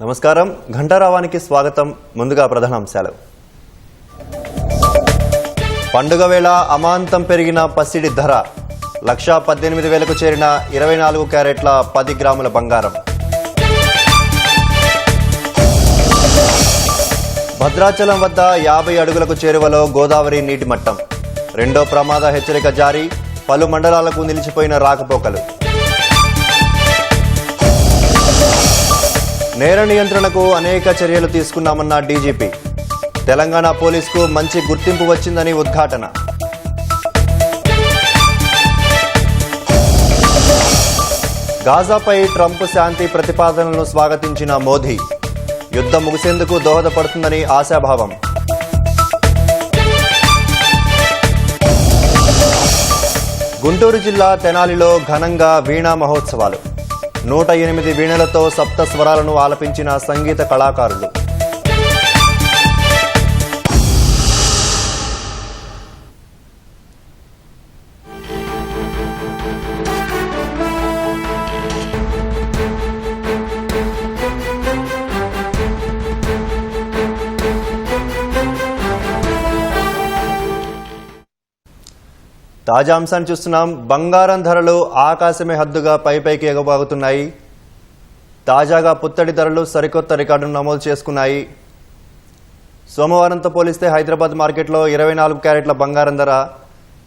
నమస్కారం ఘంటారావానికి స్వాగతం. ముందుగా ప్రధానాంశాలు. పండుగ వేళ అమాంతం పెరిగిన పసిడి ధర 1,18,000కు చేరిన 24 క్యారెట్ల 10 గ్రాముల బంగారం. భద్రాచలం వద్ద 50 అడుగులకు చేరువలో గోదావరి నీటి మట్టం. రెండో ప్రమాద హెచ్చరిక జారీ. పలు మండలాలకు నిలిచిపోయిన రాకపోకలు. నేర నియంత్రణకు అనేక చర్యలు తీసుకున్నామన్న డీజీపీ. తెలంగాణ పోలీసుకు మంచి గుర్తింపు వచ్చిందని ఉద్ఘాటన. గాజాపై ట్రంప్ శాంతి ప్రతిపాదనలను స్వాగతించిన మోదీ. యుద్ధం ముగిసేందుకు దోహదపడుతుందని ఆశాభావం. గుంటూరు జిల్లా తెనాలిలో ఘనంగా వీణా మహోత్సవాలు. 108 వీణలతో సప్త స్వరాలను ఆలపించిన సంగీత కళాకారులు. తాజా అంశాన్ని చూస్తున్నాం. బంగారం ధరలు ఆకాశమే హద్దుగా పైకి ఎగబాగుతున్నాయి. తాజాగా పుత్తడి ధరలు సరికొత్త రికార్డును నమోదు చేసుకున్నాయి. సోమవారంతో పోలిస్తే హైదరాబాద్ మార్కెట్లో 24 క్యారెట్ల బంగారం ధర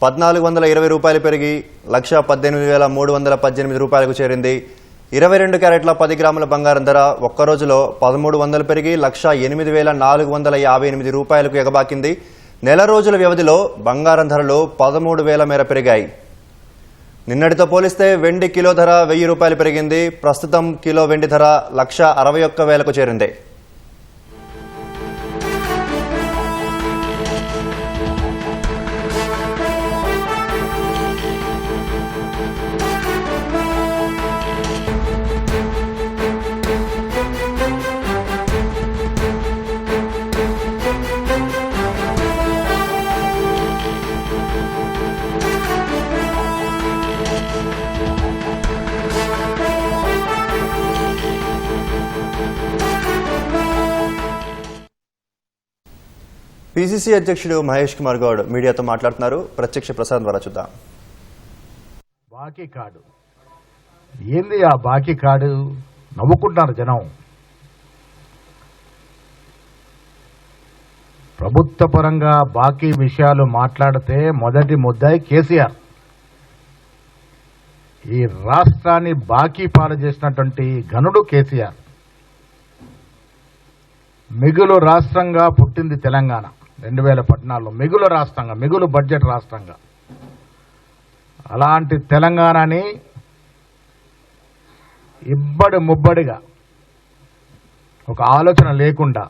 1,420 రూపాయలు పెరిగి 1,18,318 రూపాయలకు చేరింది. 22 క్యారెట్ల 10 గ్రాముల బంగారం ధర ఒక్కరోజులో 1,300 పెరిగి 1,08,458 రూపాయలకు ఎగబాకింది. నెల రోజుల వ్యవధిలో బంగారం ధరలు 13,000 మేర పెరిగాయి. నిన్నటితో పోలిస్తే వెండి కిలో ధర 1,000 రూపాయలు పెరిగింది. ప్రస్తుతం కిలో వెండి ధర 1,61,000కు చేరింది. పీసీసీ అధ్యక్షుడు మహేష్ కుమార్ గౌడ్ మీడియాతో మాట్లాడుతున్నారు. ప్రత్యక్ష ప్రసారం ద్వారా చూద్దాం. బాకీ కార్డు ఏంది? ఆ బాకీ కార్డు నవ్వుకుంటున్నారు జనం. ప్రభుత్వ పరంగా బాకీ విషయాలు మాట్లాడితే మొదటి ముద్దాయి కేసీఆర్. ఈ రాష్ట్రాన్ని బాకీ పాలు చేసినటువంటి ఘనుడు కేసీఆర్. మిగులు రాష్ట్రంగా పుట్టింది తెలంగాణ 2014లో. మిగులు రాష్ట్రంగా, మిగులు బడ్జెట్ రాష్ట్రంగా. అలాంటి తెలంగాణని ఇబ్బడి ముబ్బడిగా, ఒక ఆలోచన లేకుండా,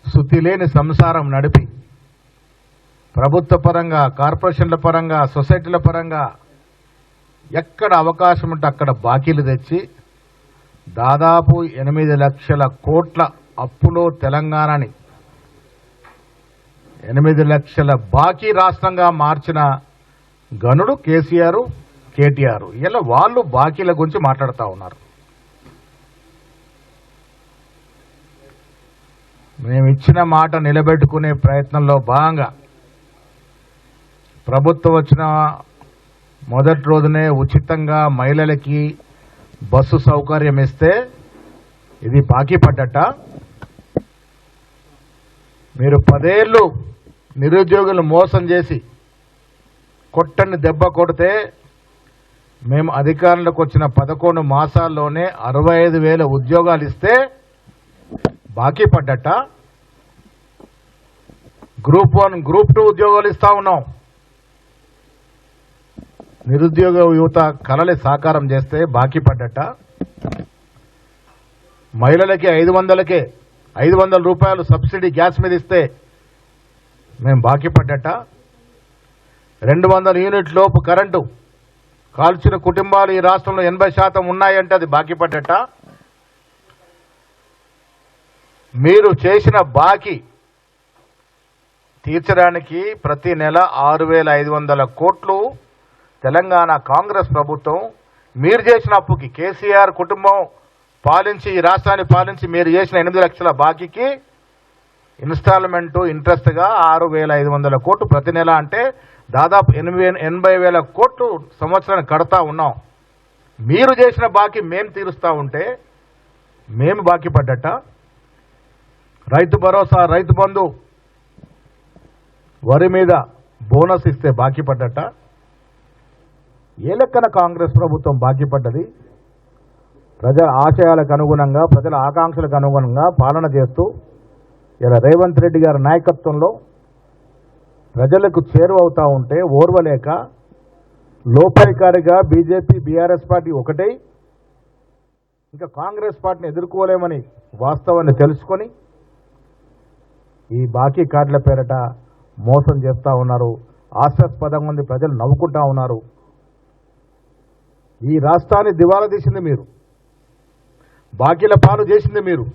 శుద్ధి లేని సంసారం నడిపి ప్రభుత్వ పరంగా, కార్పొరేషన్ల పరంగా, సొసైటీల పరంగా ఎక్కడ అవకాశం ఉంటే అక్కడ బాకీలు తెచ్చి దాదాపు 8 లక్షల కోట్ల అప్పులో తెలంగాణని 8 లక్షల బాకీ రాష్ట్రంగా మార్చిన గనుడు కేసీఆర్, కేటీఆర్. ఇలా వాళ్ళు బాకీల గురించి మాట్లాడుతూ ఉన్నారు. మేము ఇచ్చిన మాట నిలబెట్టుకునే ప్రయత్నంలో భాగంగా ప్రభుత్వం వచ్చిన మొదటి రోజునే ఉచితంగా మహిళలకి బస్సు సౌకర్యం ఇస్తే ఇది బాకీ పడ్డట. మీరు 10 ఏళ్ళు నిరుద్యోగులు మోసం చేసి కొట్టని దెబ్బ కొడితే మేము అధికారంలోకి వచ్చిన 11 మాసాల్లోనే 65,000 ఉద్యోగాలు ఇస్తే బాకీ పడ్డట. గ్రూప్ 1, గ్రూప్ 2 ఉద్యోగాలు ఇస్తా ఉన్నాం. నిరుద్యోగ యువత కలలి సాకారం చేస్తే బాకీ పడ్డట. మహిళలకి 500 రూపాయలు సబ్సిడీ గ్యాస్ మీద ఇస్తే మేము బాకీ పడ్డట. 200 యూనిట్ లోపు కరెంటు కాల్చిన కుటుంబాలు ఈ రాష్ట్రంలో 80% ఉన్నాయంటే అది బాకీ పడ్డట. మీరు చేసిన బాకీ తీర్చడానికి ప్రతి నెల 6,500 కోట్లు తెలంగాణ కాంగ్రెస్ ప్రభుత్వం మీరు చేసిన అప్పుకి, కేసీఆర్ కుటుంబం పాలించి ఈ రాష్ట్రాన్ని పాలించి మీరు చేసిన 8 లక్షల బాకీకి ఇన్స్టాల్మెంట్ ఇంట్రెస్ట్గా 6,500 కోట్లు ప్రతి నెల, అంటే దాదాపు 80,000 కోట్లు సంవత్సరానికి కడతా ఉన్నాం. మీరు చేసిన బాకీ మేము తీరుస్తా ఉంటే మేము బాకీ పడ్డట. రైతు భరోసా, రైతు బంధు, వరి మీద బోనస్ ఇస్తే బాకీ పడ్డట. ఏ లెక్కన కాంగ్రెస్ ప్రభుత్వం బాకీ పడ్డది? ప్రజల ఆశయాలకు అనుగుణంగా, ప్రజల ఆకాంక్షలకు అనుగుణంగా పాలన చేస్తూ ఇలా రేవంత్ రెడ్డి గారి నాయకత్వంలో ప్రజలకు చేరువవుతా ఉంటే ఓర్వలేక లోపాయికారిగా బీజేపీ, బీఆర్ఎస్ పార్టీ ఒకటై ఇంకా కాంగ్రెస్ పార్టీని ఎదుర్కోలేమని వాస్తవాన్ని తెలుసుకొని ఈ బాకీ కార్డుల పేరట మోసం చేస్తూ ఉన్నారు. హాస్యాస్పదంగా ఉంది, ప్రజలు నవ్వుకుంటా ఉన్నారు. ఈ రాష్ట్రాన్ని దివాలా తీసింది మీరు, బాకీల పాలు చేసింది మీరు,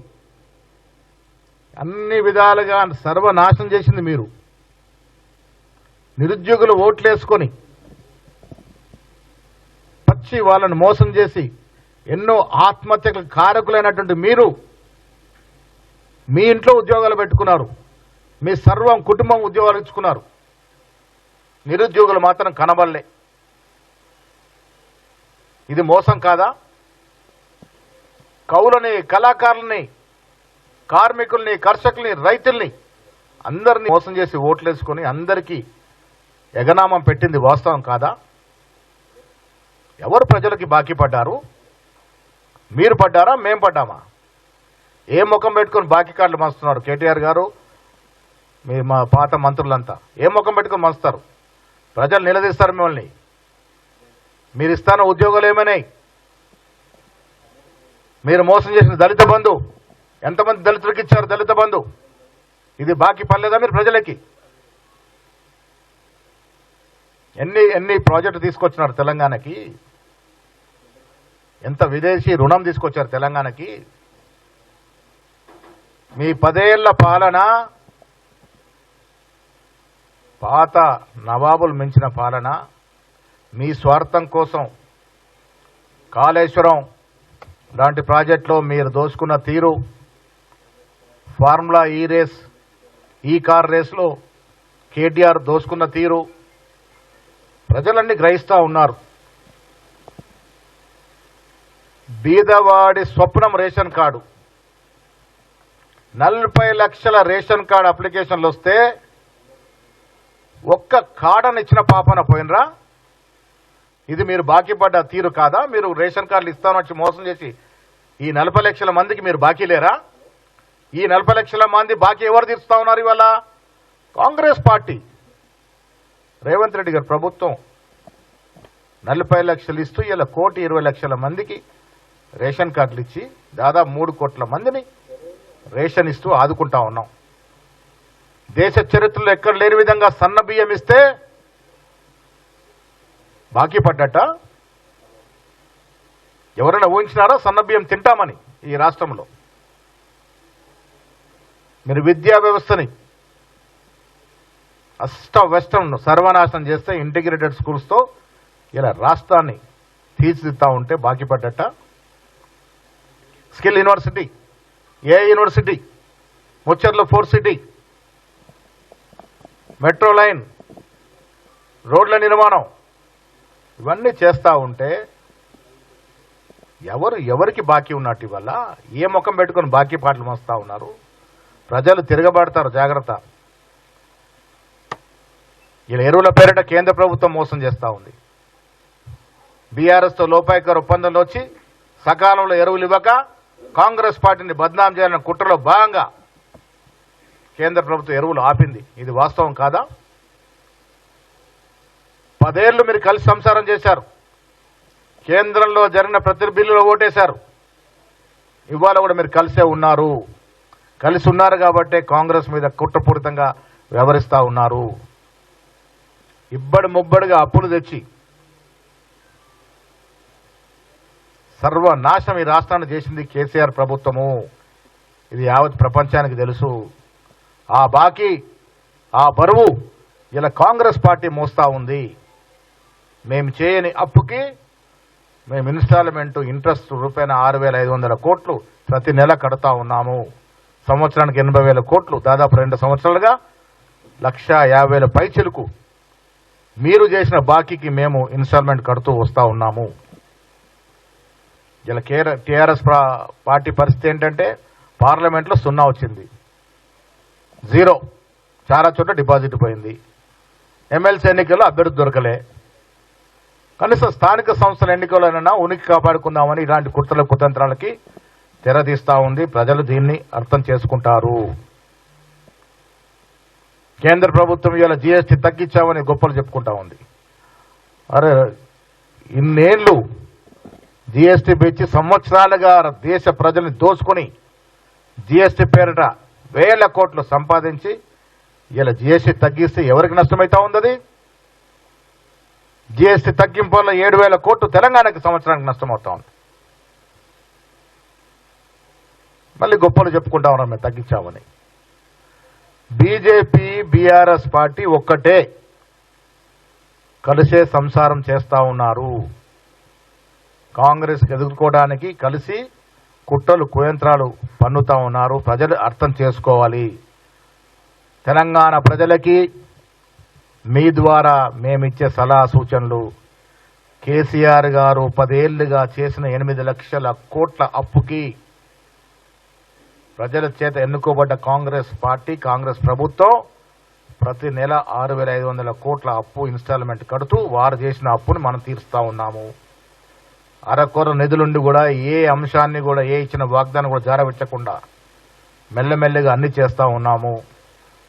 అన్ని విధాలుగా సర్వనాశనం చేసింది మీరు. నిరుద్యోగులు ఓట్లేసుకొని పచ్చి వాళ్ళని మోసం చేసి ఎన్నో ఆత్మహత్యలకు కారకులైనటువంటి మీరు మీ ఇంట్లో ఉద్యోగాలు పెట్టుకున్నారు, మీ సర్వం కుటుంబం ఉద్యోగాలు ఇచ్చుకున్నారు. నిరుద్యోగులు మాత్రం కనబడలే. ఇది మోసం కాదా? కవులని, కళాకారులని, కార్మికుల్ని, కర్షకుల్ని, రైతుల్ని అందరినీ మోసం చేసి ఓట్లేసుకొని అందరికీ ఎగనామం పెట్టింది వాస్తవం కాదా? ఎవరు ప్రజలకి బాకీ పడ్డారు? మీరు పడ్డారా, మేం పడ్డామా? ఏ ముఖం పెట్టుకొని బాకీ కార్డులు మస్తున్నారు కేటీఆర్ గారు, మా పాత మంత్రులంతా ఏ ముఖం పెట్టుకొని మస్తారు? ప్రజలు నిలదీస్తారు మిమ్మల్ని. మీరు ఇస్తాన ఉద్యోగాలు ఏమైనాయి? మీరు మోసం చేసిన దళిత బంధు ఎంతమంది దళితులకు ఇచ్చారు? దళిత బంధు ఇది బాకీ పడలేదా మీరు ప్రజలకి? ఎన్ని ప్రాజెక్టు తీసుకొచ్చినారు తెలంగాణకి? ఎంత విదేశీ రుణం తీసుకొచ్చారు తెలంగాణకి? మీ 10 ఏళ్ల పాలన పాత నవాబులు మించిన పాలన. మీ స్వార్థం కోసం కాళేశ్వరం లాంటి ప్రాజెక్టులో మీరు దోసుకున్న తీరు, ఫార్ములా ఈ రేస్, ఈ కార్ రేస్లో కేటీఆర్ దోసుకున్న తీరు ప్రజలన్నీ గ్రహిస్తూ ఉన్నారు. బీదవాడి స్వప్నం రేషన్ కార్డు, 40 లక్షల రేషన్ కార్డు అప్లికేషన్లు వస్తే ఒక్క కార్డును ఇచ్చిన పాపన పోయినరా? ఇది మీరు బాకీ పడ్డ తీరు కాదా? మీరు రేషన్ కార్డులు ఇస్తాను వచ్చి మోసం చేసి ఈ 40 లక్షల మందికి మీరు బాకీ లేరా? ఈ 40 లక్షల మంది బాకీ ఎవరు తీరుస్తా ఉన్నారు ఇవాళ? కాంగ్రెస్ పార్టీ, రేవంత్ రెడ్డి గారి ప్రభుత్వం 40 లక్షలు ఇస్తూ ఇలా 1,20,00,000 మందికి రేషన్ కార్డులు ఇచ్చి దాదాపు 3 కోట్ల మందిని రేషన్ ఇస్తూ ఆదుకుంటా ఉన్నాం. దేశ చరిత్రలో ఎక్కడ లేని విధంగా సన్న బియ్యం ఇస్తే బాకీ పడ్డట. ఎవరైనా ఊహించినారా సన్న బియ్యం తింటామని ఈ రాష్ట్రంలో? మీరు విద్యా వ్యవస్థని వెస్టర్న్ సర్వనాశనం చేస్తే ఇంటిగ్రేటెడ్ స్కూల్స్తో ఇలా రాష్ట్రాన్ని తీర్చిదిద్దా ఉంటే బాకీ పడ్డట. స్కిల్ యూనివర్సిటీ, ఏ యూనివర్సిటీ, ముచ్చర్లో 4 సిటీ, మెట్రో లైన్, రోడ్ల నిర్మాణం, ఇవన్నీ చేస్తూ ఉంటే ఎవరికి బాకీ ఉన్నట్టు ఇవల్ల? ఏ ముఖం పెట్టుకొని బాకీ పాటలు మోస్తా ఉన్నారు? ప్రజలు తిరగబడతారు, జాగ్రత్త. ఇలా ఎరువుల పేరిట కేంద్ర ప్రభుత్వం మోసం చేస్తూ ఉంది. బీఆర్ఎస్తో లోపాయికారు ఒప్పందంలో వచ్చి సకాలంలో ఎరువులు ఇవ్వక కాంగ్రెస్ పార్టీని బద్నాం చేయాలన్న కుట్రలో భాగంగా కేంద్ర ప్రభుత్వం ఎరువులు ఆపింది. ఇది వాస్తవం కాదా? 10 ఏళ్లు మీరు కలిసి సంసారం చేశారు. కేంద్రంలో జరిగిన ప్రతి బిల్లులో ఓటేశారు. ఇవాళ కూడా మీరు కలిసే ఉన్నారు. కలిసి ఉన్నారు కాబట్టే కాంగ్రెస్ మీద కుట్రపూరితంగా వ్యవహరిస్తూ ఉన్నారు. ఇబ్బడి ముబ్బడిగా అప్పులు తెచ్చి సర్వనాశనం ఈ రాష్ట్రాన్ని చేసింది కేసీఆర్ ప్రభుత్వము. ఇది యావత్ ప్రపంచానికి తెలుసు. ఆ బాకీ, ఆ బరువు ఇలా కాంగ్రెస్ పార్టీ మోస్తా ఉంది. మేము చేయని అప్పుకి మేము ఇన్స్టాల్మెంట్ ఇంట్రెస్ట్ రూపాయన 6,500 కోట్లు ప్రతి నెల కడతా ఉన్నాము. సంవత్సరానికి 80,000 కోట్లు, దాదాపు 2 సంవత్సరాలుగా 1,50,000 పైచిలకు మీరు చేసిన బాకీకి మేము ఇన్స్టాల్మెంట్ కడుతూ వస్తా ఉన్నాము. ఇలా టీఆర్ఎస్ పార్టీ పరిస్థితి ఏంటంటే పార్లమెంట్లో 0 వచ్చింది, 0, చాలా చోట్ల డిపాజిట్ పోయింది. ఎమ్మెల్సీ ఎన్నికల్లో అభ్యర్థి దొరకలే. కనీసం స్థానిక సంస్థల ఎన్నికలైనా ఉనికి కాపాడుకుందామని ఇలాంటి కుట్రల కుతంత్రాలకి తెరదీస్తా ఉంది. ప్రజలు దీన్ని అర్థం చేసుకుంటారు. కేంద్ర ప్రభుత్వం ఇవాళ జీఎస్టీ తగ్గించామని గొప్పలు చెప్పుకుంటా ఉంది. అరే, ఇన్నేళ్లు జీఎస్టీ పెంచి సంవత్సరాలుగా దేశ ప్రజల్ని దోచుకొని జీఎస్టీ పేరిట 1,000 కోట్లు సంపాదించి ఇలా జీఎస్టీ తగ్గిస్తే ఎవరికి నష్టమైతా ఉంది? జీఎస్టీ తగ్గింపు వల్ల 7,000 కోట్లు తెలంగాణకి సంవత్సరానికి నష్టమవుతా ఉంది. మళ్ళీ గొప్పలు చెప్పుకుంటా ఉన్నాం మేము తగ్గించామని. బీజేపీ బీఆర్ఎస్ పార్టీ ఒక్కటే, కలిసే సంసారం చేస్తా ఉన్నారు. కాంగ్రెస్ ఎదుర్కోవడానికి కలిసి కుట్రలు కుయంత్రాలు పన్నుతా ఉన్నారు. ప్రజలు అర్థం చేసుకోవాలి. తెలంగాణ ప్రజలకి మీ ద్వారా మేమిచ్చే సలహా సూచనలు, కేసీఆర్ గారు 10 ఏళ్లుగా చేసిన 8 లక్షల కోట్ల అప్పుకి ప్రజల చేత ఎన్నుకోబడ్డ కాంగ్రెస్ పార్టీ, కాంగ్రెస్ ప్రభుత్వం ప్రతి నెల 6,500 కోట్ల అప్పు ఇన్స్టాల్మెంట్ కడుతూ వారు చేసిన అప్పుని మనం తీరుస్తా ఉన్నాము. అరకొర నిధులుండి కూడా ఏ అంశాన్ని కూడా ఏ ఇచ్చిన వాగ్దానం కూడా జారవించకుండా మెల్లమెల్లగా అన్ని చేస్తా ఉన్నాము.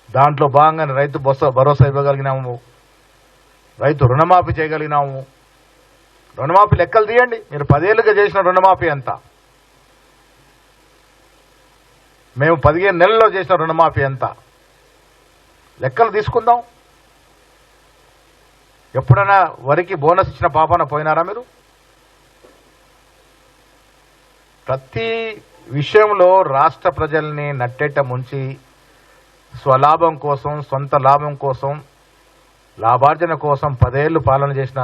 దాంట్లో భాగంగానే రైతు భరోసా ఇవ్వగలిగినాము, రైతు రుణమాఫీ చేయగలిగినాము. రుణమాఫీ లెక్కలు తీయండి. మీరు 10 ఏళ్లుగా చేసిన రుణమాఫీ ఎంత, మేము 15 నెలల్లో చేసిన రుణమాఫీ ఎంత, లెక్కలు తీసుకుందాం. ఎప్పుడైనా వరికి బోనస్ ఇచ్చిన పాపాన పోయినారా మీరు? ప్రతి విషయంలో రాష్ట్ర ప్రజల్ని నట్టేట ముంచి స్వలాభం కోసం, సొంత లాభం కోసం, లాభార్జన కోసం 10 ఏళ్లు పాలన చేసిన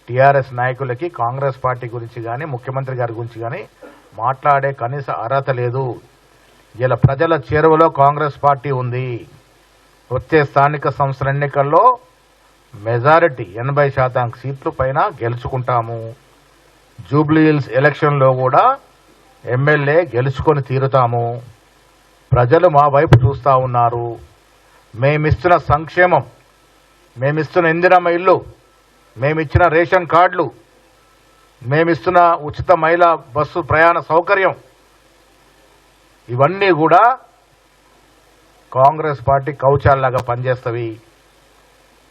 టీఆర్ఎస్ నాయకులకి కాంగ్రెస్ పార్టీ గురించి కానీ ముఖ్యమంత్రి గారి గురించి కానీ మాట్లాడే కనీస అర్హత లేదు. ఇలా ప్రజల చేరువలో కాంగ్రెస్ పార్టీ ఉంది. వచ్చే స్థానిక సంస్థల ఎన్నికల్లో మెజారిటీ 80% సీట్లు పైన గెలుచుకుంటాము. జూబ్లీ హిల్స్ ఎలక్షన్లో కూడా ఎమ్మెల్యే గెలుచుకొని తీరుతాము. ప్రజలు మా వైపు చూస్తా ఉన్నారు. మేమిస్తున్న సంక్షేమం, మేమిస్తున్న ఇందిరమ్మ ఇల్లు, మేమిచ్చిన రేషన్ కార్డులు, మేమిస్తున్న ఉచిత మహిళా బస్సు ప్రయాణ సౌకర్యం, ఇవన్నీ కూడా కాంగ్రెస్ పార్టీ కౌచాల్లాగా పనిచేస్తవి.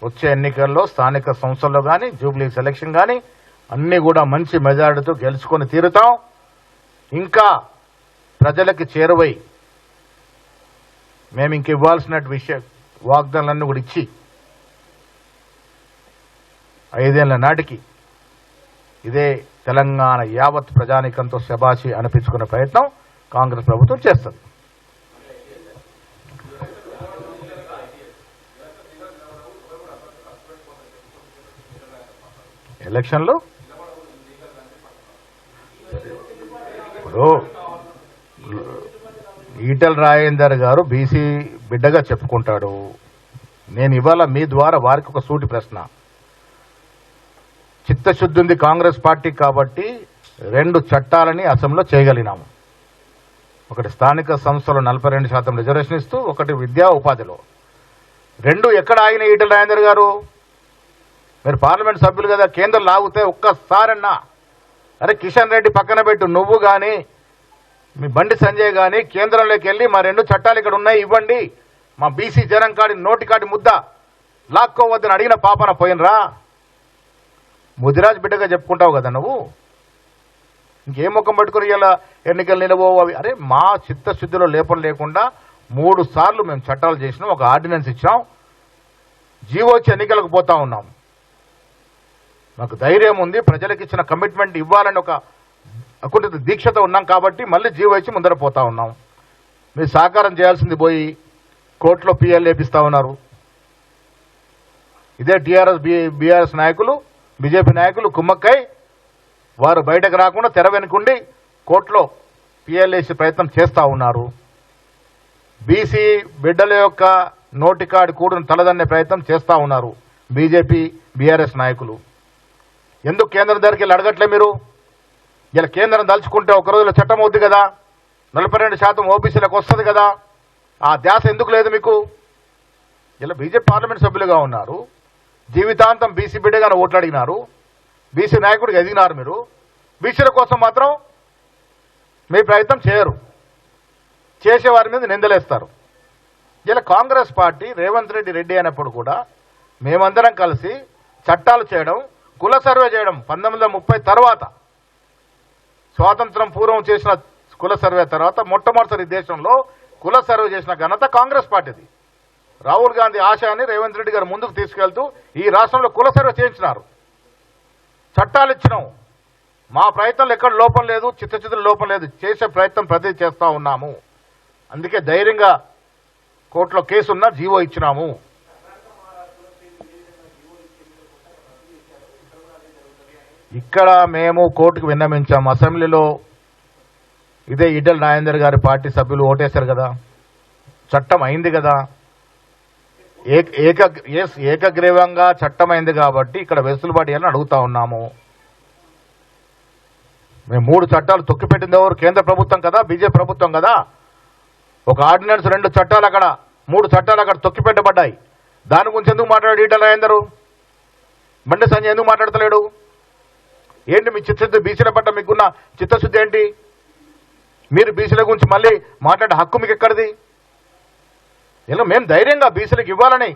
వచ్చే ఎన్నికల్లో స్థానిక సంస్థల్లో కానీ జూబ్లీ సెలక్షన్ కానీ అన్ని కూడా మంచి మెజారిటీతో గెలుచుకొని తీరుతాం. ఇంకా ప్రజలకి చేరువై మేము ఇంక ఇవ్వాల్సిన వాగ్దానాలన్నీ కూడా ఇచ్చి 5 ఏళ్ల నాటికి ఇదే తెలంగాణ యావత్ ప్రజానీకంతో శబాషి అనిపించుకునే ప్రయత్నం కాంగ్రెస్ ప్రభుత్వం చేస్తుంది. ఎలక్షన్లు ఇప్పుడు ఈటెల రాజేందర్ గారు బీసీ బిడ్డగా చెప్పుకుంటాడు. నేను ఇవాళ మీ ద్వారా వారికి ఒక సూటి ప్రశ్న. చిత్తశుద్ధి ఉంది కాంగ్రెస్ పార్టీ కాబట్టి 2 చట్టాలని అసెంబ్లీలో చేయగలిగినాము. ఒకటి స్థానిక సంస్థలో 42% రిజర్వేషన్ ఇస్తూ, ఒకటి విద్యా ఉపాధిలో. 2 ఎక్కడ ఆగిన ఈటెల రాజేందర్ గారు? మీరు పార్లమెంట్ సభ్యులు కదా, కేంద్రం లాగితే ఒక్కసారన్నా అరే కిషన్ రెడ్డి పక్కన పెట్టు, నువ్వు కానీ మీ బండి సంజయ్ కానీ కేంద్రంలోకి వెళ్ళి మా 2 చట్టాలు ఇక్కడ ఉన్నాయి ఇవ్వండి, మా బీసీ జనం కాడి నోటికాటి ముద్ద లాక్కోవద్దని అడిగిన పాపన పోయినరా? ముదిరాజ్ బిడ్డగా చెప్పుకుంటావు కదా నువ్వు. ఇంకేం ముఖం పట్టుకుని ఇలా ఎన్నికలు నిలబోవు అవి. అరే మా చిత్తశుద్ధిలో లేపం లేకుండా 3 సార్లు మేము చట్టాలు చేసినాం, ఒక ఆర్డినెన్స్ ఇచ్చినాం, జీవో వచ్చి ఎన్నికలకు పోతా ఉన్నాం. మాకు ధైర్యం ఉంది, ప్రజలకు ఇచ్చిన కమిట్మెంట్ ఇవ్వాలని ఒక అకుంఠిత దీక్షతో ఉన్నాం కాబట్టి మళ్ళీ జీవో ఇచ్చి ముందర పోతా ఉన్నాం. మీరు సహకారం చేయాల్సింది పోయి కోర్టులో పిఎల్ లేపిస్తా ఉన్నారు. ఇదే టీఆర్ఎస్ బీఆర్ఎస్ నాయకులు బీజేపీ నాయకులు కుమ్మక్కై వారు బయటకు రాకుండా తెర వెనుకుండి కోర్టులో పిఎల్ఏసి ప్రయత్నం చేస్తూ ఉన్నారు. బీసీ బిడ్డల యొక్క నోటికాడి కూడును తలదన్నే ప్రయత్నం చేస్తూ ఉన్నారు బీజేపీ బీఆర్ఎస్ నాయకులు. ఎందుకు కేంద్రం దగ్గరికి వెళ్ళి అడగట్లే మీరు? ఇలా కేంద్రం దలుచుకుంటే ఒక రోజులో చట్టం అవుద్ది కదా, 42% ఓబీసీలకు వస్తుంది కదా, ఆ ధ్యాస ఎందుకు లేదు మీకు? ఇలా బీజేపీ పార్లమెంట్ సభ్యులుగా ఉన్నారు, జీవితాంతం బీసీ బిడ్డగానే ఓట్లు అడిగినారు, బీసీ నాయకుడికి ఎదిగినారు. మీరు బీసీల కోసం మాత్రం మీ ప్రయత్నం చేయరు, చేసే వారి మీద నిందలేస్తారు. ఇలా కాంగ్రెస్ పార్టీ రేవంత్ రెడ్డి అయినప్పుడు కూడా మేమందరం కలిసి చట్టాలు చేయడం, కుల సర్వే చేయడం 1930 తర్వాత స్వాతంత్రం పూర్వం చేసిన కుల సర్వే తర్వాత మొట్టమొదటిసారి దేశంలో కుల సర్వే చేసిన ఘనత కాంగ్రెస్ పార్టీది. రాహుల్ గాంధీ ఆశయాన్ని రేవంత్ రెడ్డి గారు ముందుకు తీసుకెళ్తూ ఈ రాష్ట్రంలో కుల సర్వే చేయించినారు, చట్టాలు ఇచ్చినాం. మా ప్రయత్నంలో ఎక్కడ లోపం లేదు, చిత్తశుద్ధుల లోపం లేదు, చేసే ప్రయత్నం ప్రతి చేస్తా ఉన్నాము. అందుకే ధైర్యంగా కోర్టులో కేసున్నా జీవో ఇచ్చినాము. ఇక్కడ మేము కోర్టుకు విన్నవించాం. అసెంబ్లీలో ఇదే ఈటెల రాజేందర్ గారి పార్టీ సభ్యులు ఓటేశారు కదా, చట్టం అయింది కదా, ఏకగ్రీవంగా చట్టం అయింది కాబట్టి ఇక్కడ వెసులుబాటు అని అడుగుతా ఉన్నాము. మేము 3 చట్టాలు తొక్కిపెట్టింది ఎవరు? కేంద్ర ప్రభుత్వం కదా, బీజేపీ ప్రభుత్వం కదా. ఒక ఆర్డినెన్స్ 2 చట్టాలు అక్కడ, 3 చట్టాలు అక్కడ తొక్కిపెట్టబడ్డాయి. దాని గురించి ఎందుకు మాట్లాడాడు ఈటెల రాజేందర్? బండి సంజయ్ ఎందుకు మాట్లాడతలేడు? ఏంటి మీ చిత్తశుద్ధి? బీసీల పట్ల మీకున్న చిత్తశుద్ధి ఏంటి? మీరు బీసీల గురించి మళ్ళీ మాట్లాడే హక్కు మీకు ఎక్కడిది? ఇలా మేము ధైర్యంగా బీసీలకు ఇవ్వాలని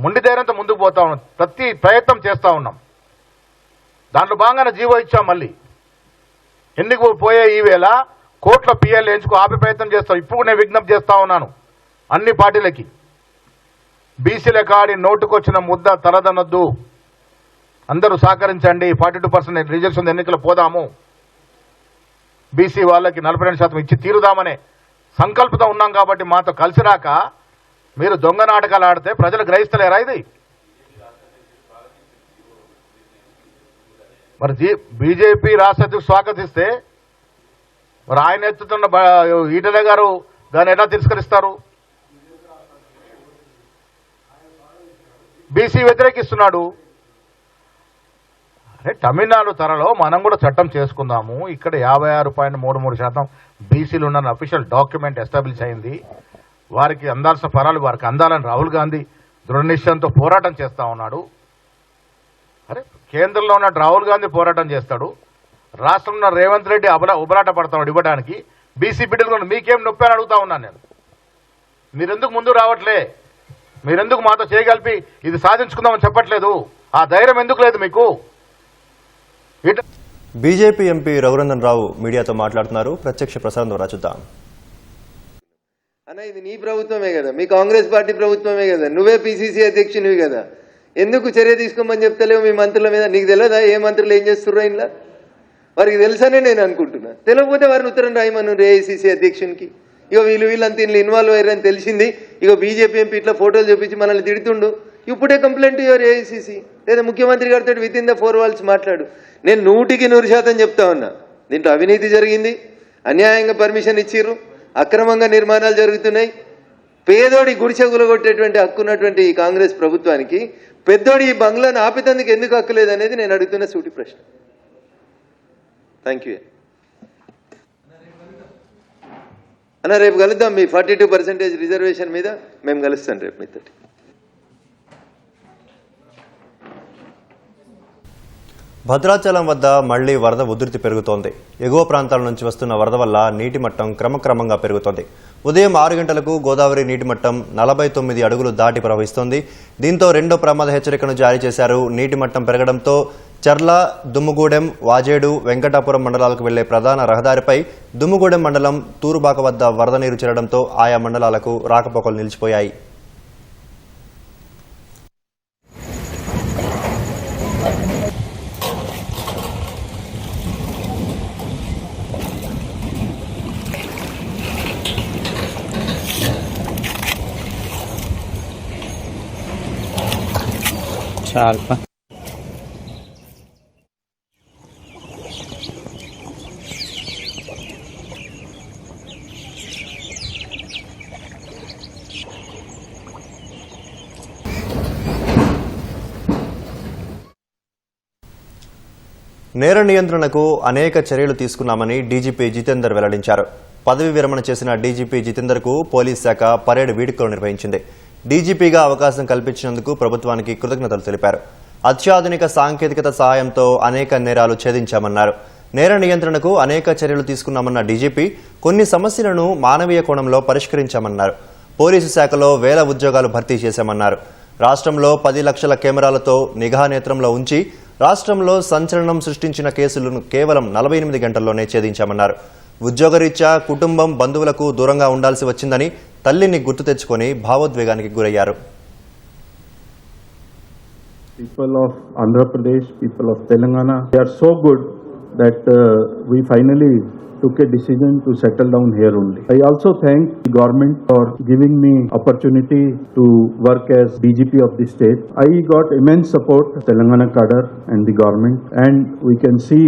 మొండి ధైర్యంతో ముందుకు పోతా ఉన్నాం, ప్రతి ప్రయత్నం చేస్తూ ఉన్నాం. దాంట్లో భాగంగానే జీవో ఇచ్చాం. మళ్ళీ ఎన్నికలు పోయే ఈ వేళ కోర్టులో పిఎల్ ఎంచుకో ఆపే ప్రయత్నం చేస్తాం. ఇప్పుడు నేను విజ్ఞప్తి చేస్తా ఉన్నాను అన్ని పార్టీలకి, బీసీల కాడి నోటుకొచ్చిన ముద్ద తలదనొద్దు, అందరూ సహకరించండి. 42% రిజర్వేషన్ ఎన్నికలు పోదాము, బీసీ వాళ్ళకి 42% ఇచ్చి తీరుదామనే సంకల్పంతో ఉన్నాం. కాబట్టి మాతో కలిసి రాక మీరు దొంగ నాటకాలు ఆడితే ప్రజలు గ్రహిస్తలేరా? ఇది మరి బీజేపీ రాష్ట్ర స్వాగతిస్తే మరి ఆయన ఎత్తుతున్న ఈటెల గారు దాన్ని ఎలా తిరస్కరిస్తారు? బీసీ వ్యతిరేకిస్తున్నాడు. అరే తమిళనాడు తరలో మనం కూడా చట్టం చేసుకుందాము. ఇక్కడ 56.33% బీసీలు ఉన్న అఫీషియల్ డాక్యుమెంట్ ఎస్టాబ్లిష్ అయింది. వారికి అందాల్సిన ఫలాలు వారికి అందాలని రాహుల్ గాంధీ దృఢ నిశ్చయంతో పోరాటం చేస్తా ఉన్నాడు. అరే కేంద్రంలో ఉన్న రాహుల్ గాంధీ పోరాటం చేస్తాడు, రాష్ట్రంలో ఉన్న రేవంత్ రెడ్డి ఉబలాట పడతాడు ఇవ్వడానికి. బీసీ బిడ్డలు మీకేం నొప్పి అని అడుగుతా ఉన్నాను నేను. మీరెందుకు ముందు రావట్లే? మీరెందుకు మాతో చేయగలిపి ఇది సాధించుకుందామని చెప్పట్లేదు? ఆ ధైర్యం ఎందుకు లేదు మీకు? బీజేపీ ఎంపీ రఘునందన్ రావు మీడియాతో మాట్లాడుతున్నారు. ప్రత్యక్ష ప్రసారం ద్వారా చూద్దాం. అన్న ఇది నీ ప్రభుత్వమే కదా, మీ కాంగ్రెస్ పార్టీ ప్రభుత్వమే కదా, నువ్వే పిసిసి అధ్యక్షునివి కదా, ఎందుకు చర్య తీసుకోమని చెప్తలేవు మీ మంత్రుల మీద? నీకు తెలియదా ఏ మంత్రులు ఏం చేస్తుర్రో ఇంట్లో? వారికి తెలుసనే నేను అనుకుంటున్నా. తెలియకపోతే వారిని ఉత్తరం రాయమను ఏఐసిసి అధ్యక్షునికి. ఇక వీళ్ళంతా ఇంట్లో ఇన్వాల్వ్ అయ్యారని తెలిసింది. ఇక బీజేపీ ఎంపీ ఇట్లా ఫోటోలు చూపించి మనల్ని తిడుతుండు. ఇప్పుడే కంప్లైంట్ యువర్ ఏఐసిసి లేదా ముఖ్యమంత్రి గారితో విత్ ఇన్ ద 4 walls మాట్లాడు. నేను 100% చెప్తా ఉన్నా, దీంట్లో అవినీతి జరిగింది, అన్యాయంగా పర్మిషన్ ఇచ్చిర్రు, అక్రమంగా నిర్మాణాలు జరుగుతున్నాయి. పేదోడి గుడిసె గులగొట్టేటువంటి హక్కు ఉన్నటువంటి ఈ కాంగ్రెస్ ప్రభుత్వానికి పెద్దోడి ఈ బంగ్లాను ఆపేందుకు ఎందుకు హక్కు లేదనేది నేను అడుగుతున్న సూటి ప్రశ్న. థ్యాంక్ యూ అన్న. రేపు కలుద్దాం. మీ 42% రిజర్వేషన్ మీద మేము కలుస్తాం రేపు మీతో. భద్రాచలం వద్ద మళ్లీ వరద ఉధృతి పెరుగుతోంది. ఎగువ ప్రాంతాల నుంచి వస్తున్న వరద వల్ల నీటి మట్టం క్రమక్రమంగా పెరుగుతోంది. ఉదయం 6 గంటలకు గోదావరి నీటి మట్టం 49 అడుగులు దాటి ప్రవహిస్తోంది. దీంతో 2వ ప్రమాద హెచ్చరికను జారీ చేశారు. నీటి మట్టం పెరగడంతో చర్ల, దుమ్ముగూడెం, వాజేడు, వెంకటాపురం మండలాలకు వెళ్లే ప్రధాన రహదారిపై దుమ్ముగూడెం మండలం తూరుబాక వద్ద వరద నీరు చేరడంతో ఆయా మండలాలకు రాకపోకలు నిలిచిపోయాయి. నేర నియంత్రణకు అనేక చర్యలు తీసుకున్నామని డీజీపీ జితేందర్ వెల్లడించారు. పదవి విరమణ చేసిన డీజీపీ జితేందర్కు పోలీస్ శాఖ పరేడ్ వేడుకలు నిర్వహించింది. డీజీపీగా అవకాశం కల్పించినందుకు ప్రభుత్వానికి కృతజ్ఞతలు తెలిపారు. అత్యాధునిక సాంకేతికత సహాయంతో అనేక నేరాలు ఛేదించామన్నారు. నేర నియంత్రణకు అనేక చర్యలు తీసుకున్నామన్న డీజీపీ కొన్ని సమస్యలను మానవీయ కోణంలో పరిష్కరించామన్నారు. పోలీసు శాఖలో 1000 ఉద్యోగాలు భర్తీ చేశామన్నారు. రాష్ట్రంలో 10 లక్షల కెమెరాలతో నిఘా నేత్రంలో ఉంచి రాష్ట్రంలో సంచలనం సృష్టించిన కేసులను కేవలం 48 గంటల్లోనే ఛేదించామన్నారు. ఉద్యోగరీత్యా కుటుంబం బంధువులకు దూరంగా ఉండాల్సి వచ్చిందని తల్లిని గుర్తు తెచ్చుకొని భావోద్వేగానికి గురయ్యారు. People of Andhra Pradesh, people of Telangana, they are so good that we finally took a decision to settle down here only. I also thank the government for giving me opportunity to work as DGP of the state. I got immense support of Telangana cadre and the government, and we can see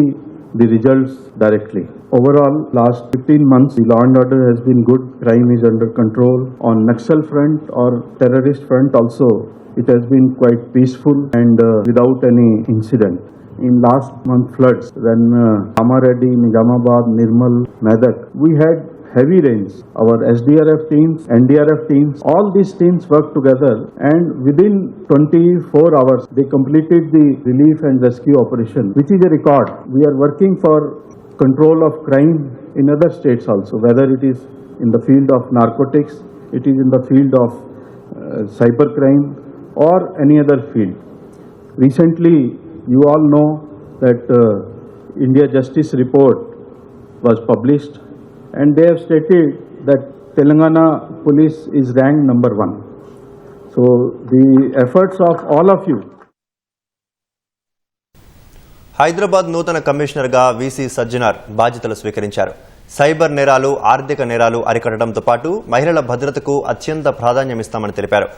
the results directly. Overall, last 15 months, the law and order has been good. Crime is under control. On Naxal front or terrorist front also, it has been quite peaceful and without any incident. In last month floods, when Amareddy, Nizamabad, Nirmal, Medak, we had heavy rains. Our SDRF teams, NDRF teams, all these teams worked together, and within 24 hours, they completed the relief and rescue operation, which is a record. We are working for control of crime in other states also, whether it is in the field of narcotics, it is in the field of cybercrime, or any other field. Recently, you all know that India Justice Report was published, and they have stated that Telangana police is ranked number 1. So the efforts of all of you. Hyderabad నూతన కమిషనర్గా VC Sajjanar బాధ్యతలు స్వీకరించారు. Cyber నేరాలు, ఆర్థిక నేరాలు అరికట్టడంతో పాటు మహిళల భద్రతకు అత్యంత ప్రాధాన్యమిస్తామని తెలిపారు.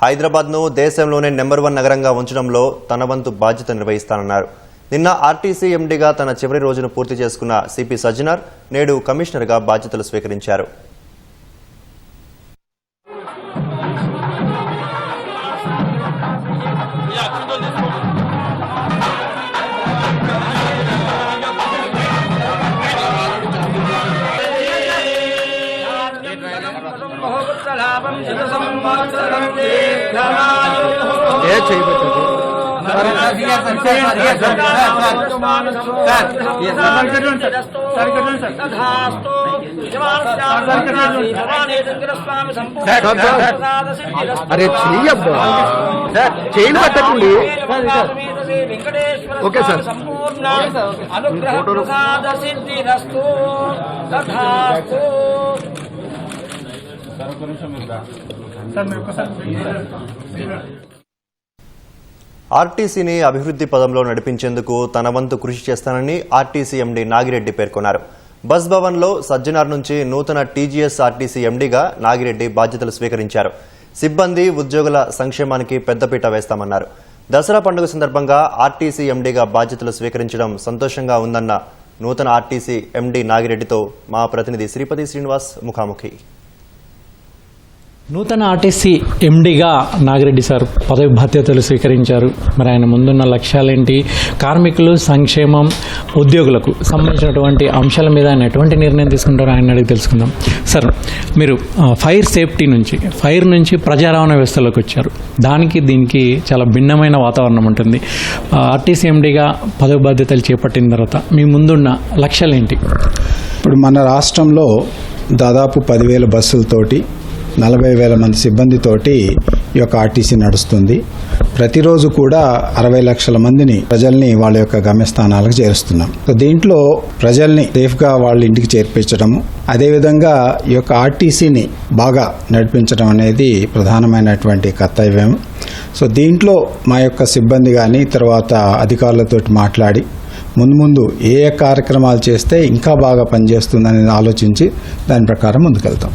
హైదరాబాద్ను దేశంలోనే నెంబర్ 1 నగరంగా ఉంచడంలో తన వంతు బాధ్యత నిర్వహిస్తానన్నారు. నిన్న ఆర్టీసీ ఎండీగా తన చివరి రోజును పూర్తి చేసుకున్న సిపి సజ్జనార్ నేడు కమిషనర్గా బాధ్యతలు స్వీకరించారు. అరే చెయ్యబ్బా చేయని పట్టండి. Okay sir. ఆర్టీసీని అభివృద్ధి పదంలో నడిపించేందుకు తన వంతు కృషి చేస్తానని ఆర్టీసీ ఎండీ నాగిరెడ్డి పేర్కొన్నారు. బస్ భవన్లో సజ్జనార్ నుంచి నూతన టీజీఎస్ ఆర్టీసీ ఎండీగా నాగిరెడ్డి బాధ్యతలు స్వీకరించారు. సిబ్బంది, ఉద్యోగుల సంక్షేమానికి పెద్దపీట వేస్తామన్నారు. దసరా పండుగ సందర్భంగా ఆర్టీసీ ఎండీగా బాధ్యతలు స్వీకరించడం సంతోషంగా ఉందన్న నూతన ఆర్టీసీ ఎండీ నాగిరెడ్డితో మా ప్రతినిధి శ్రీపతి శ్రీనివాస్ ముఖాముఖి. నూతన ఆర్టీసీ ఎండీగా నాగిరెడ్డి సార్ పదవి బాధ్యతలు స్వీకరించారు. మరి ఆయన ముందున్న లక్ష్యాలేంటి, కార్మికులు సంక్షేమం, ఉద్యోగులకు సంబంధించినటువంటి అంశాల మీద ఆయన ఎటువంటి నిర్ణయం తీసుకుంటారో ఆయన అడిగి తెలుసుకుందాం. సార్, మీరు ఫైర్ నుంచి ప్రజా రవాణా వ్యవస్థలోకి వచ్చారు. దీనికి చాలా భిన్నమైన వాతావరణం ఉంటుంది. ఆర్టీసీ ఎండీగా పదవి బాధ్యతలు చేపట్టిన తర్వాత మీ ముందున్న లక్ష్యాలేంటి? ఇప్పుడు మన రాష్ట్రంలో దాదాపు 10,000 బస్సులతోటి 40,000 మంది సిబ్బందితోటి ఈ యొక్క ఆర్టీసీ నడుస్తుంది. ప్రతిరోజు కూడా 60 లక్షల మందిని ప్రజల్ని వాళ్ళ యొక్క గమ్యస్థానాలకు చేరుస్తున్నాం. సో దీంట్లో ప్రజల్ని సేఫ్గా వాళ్ళ ఇంటికి చేర్పించడము, అదేవిధంగా ఈ యొక్క ఆర్టీసీని బాగా నడిపించడం అనేది ప్రధానమైనటువంటి కర్తవ్యం. సో దీంట్లో మా యొక్క సిబ్బంది కానీ తర్వాత అధికారులతోటి మాట్లాడి ముందు ఏ కార్యక్రమాలు చేస్తే ఇంకా బాగా పనిచేస్తుందని ఆలోచించి దాని ప్రకారం ముందుకెళ్తాం.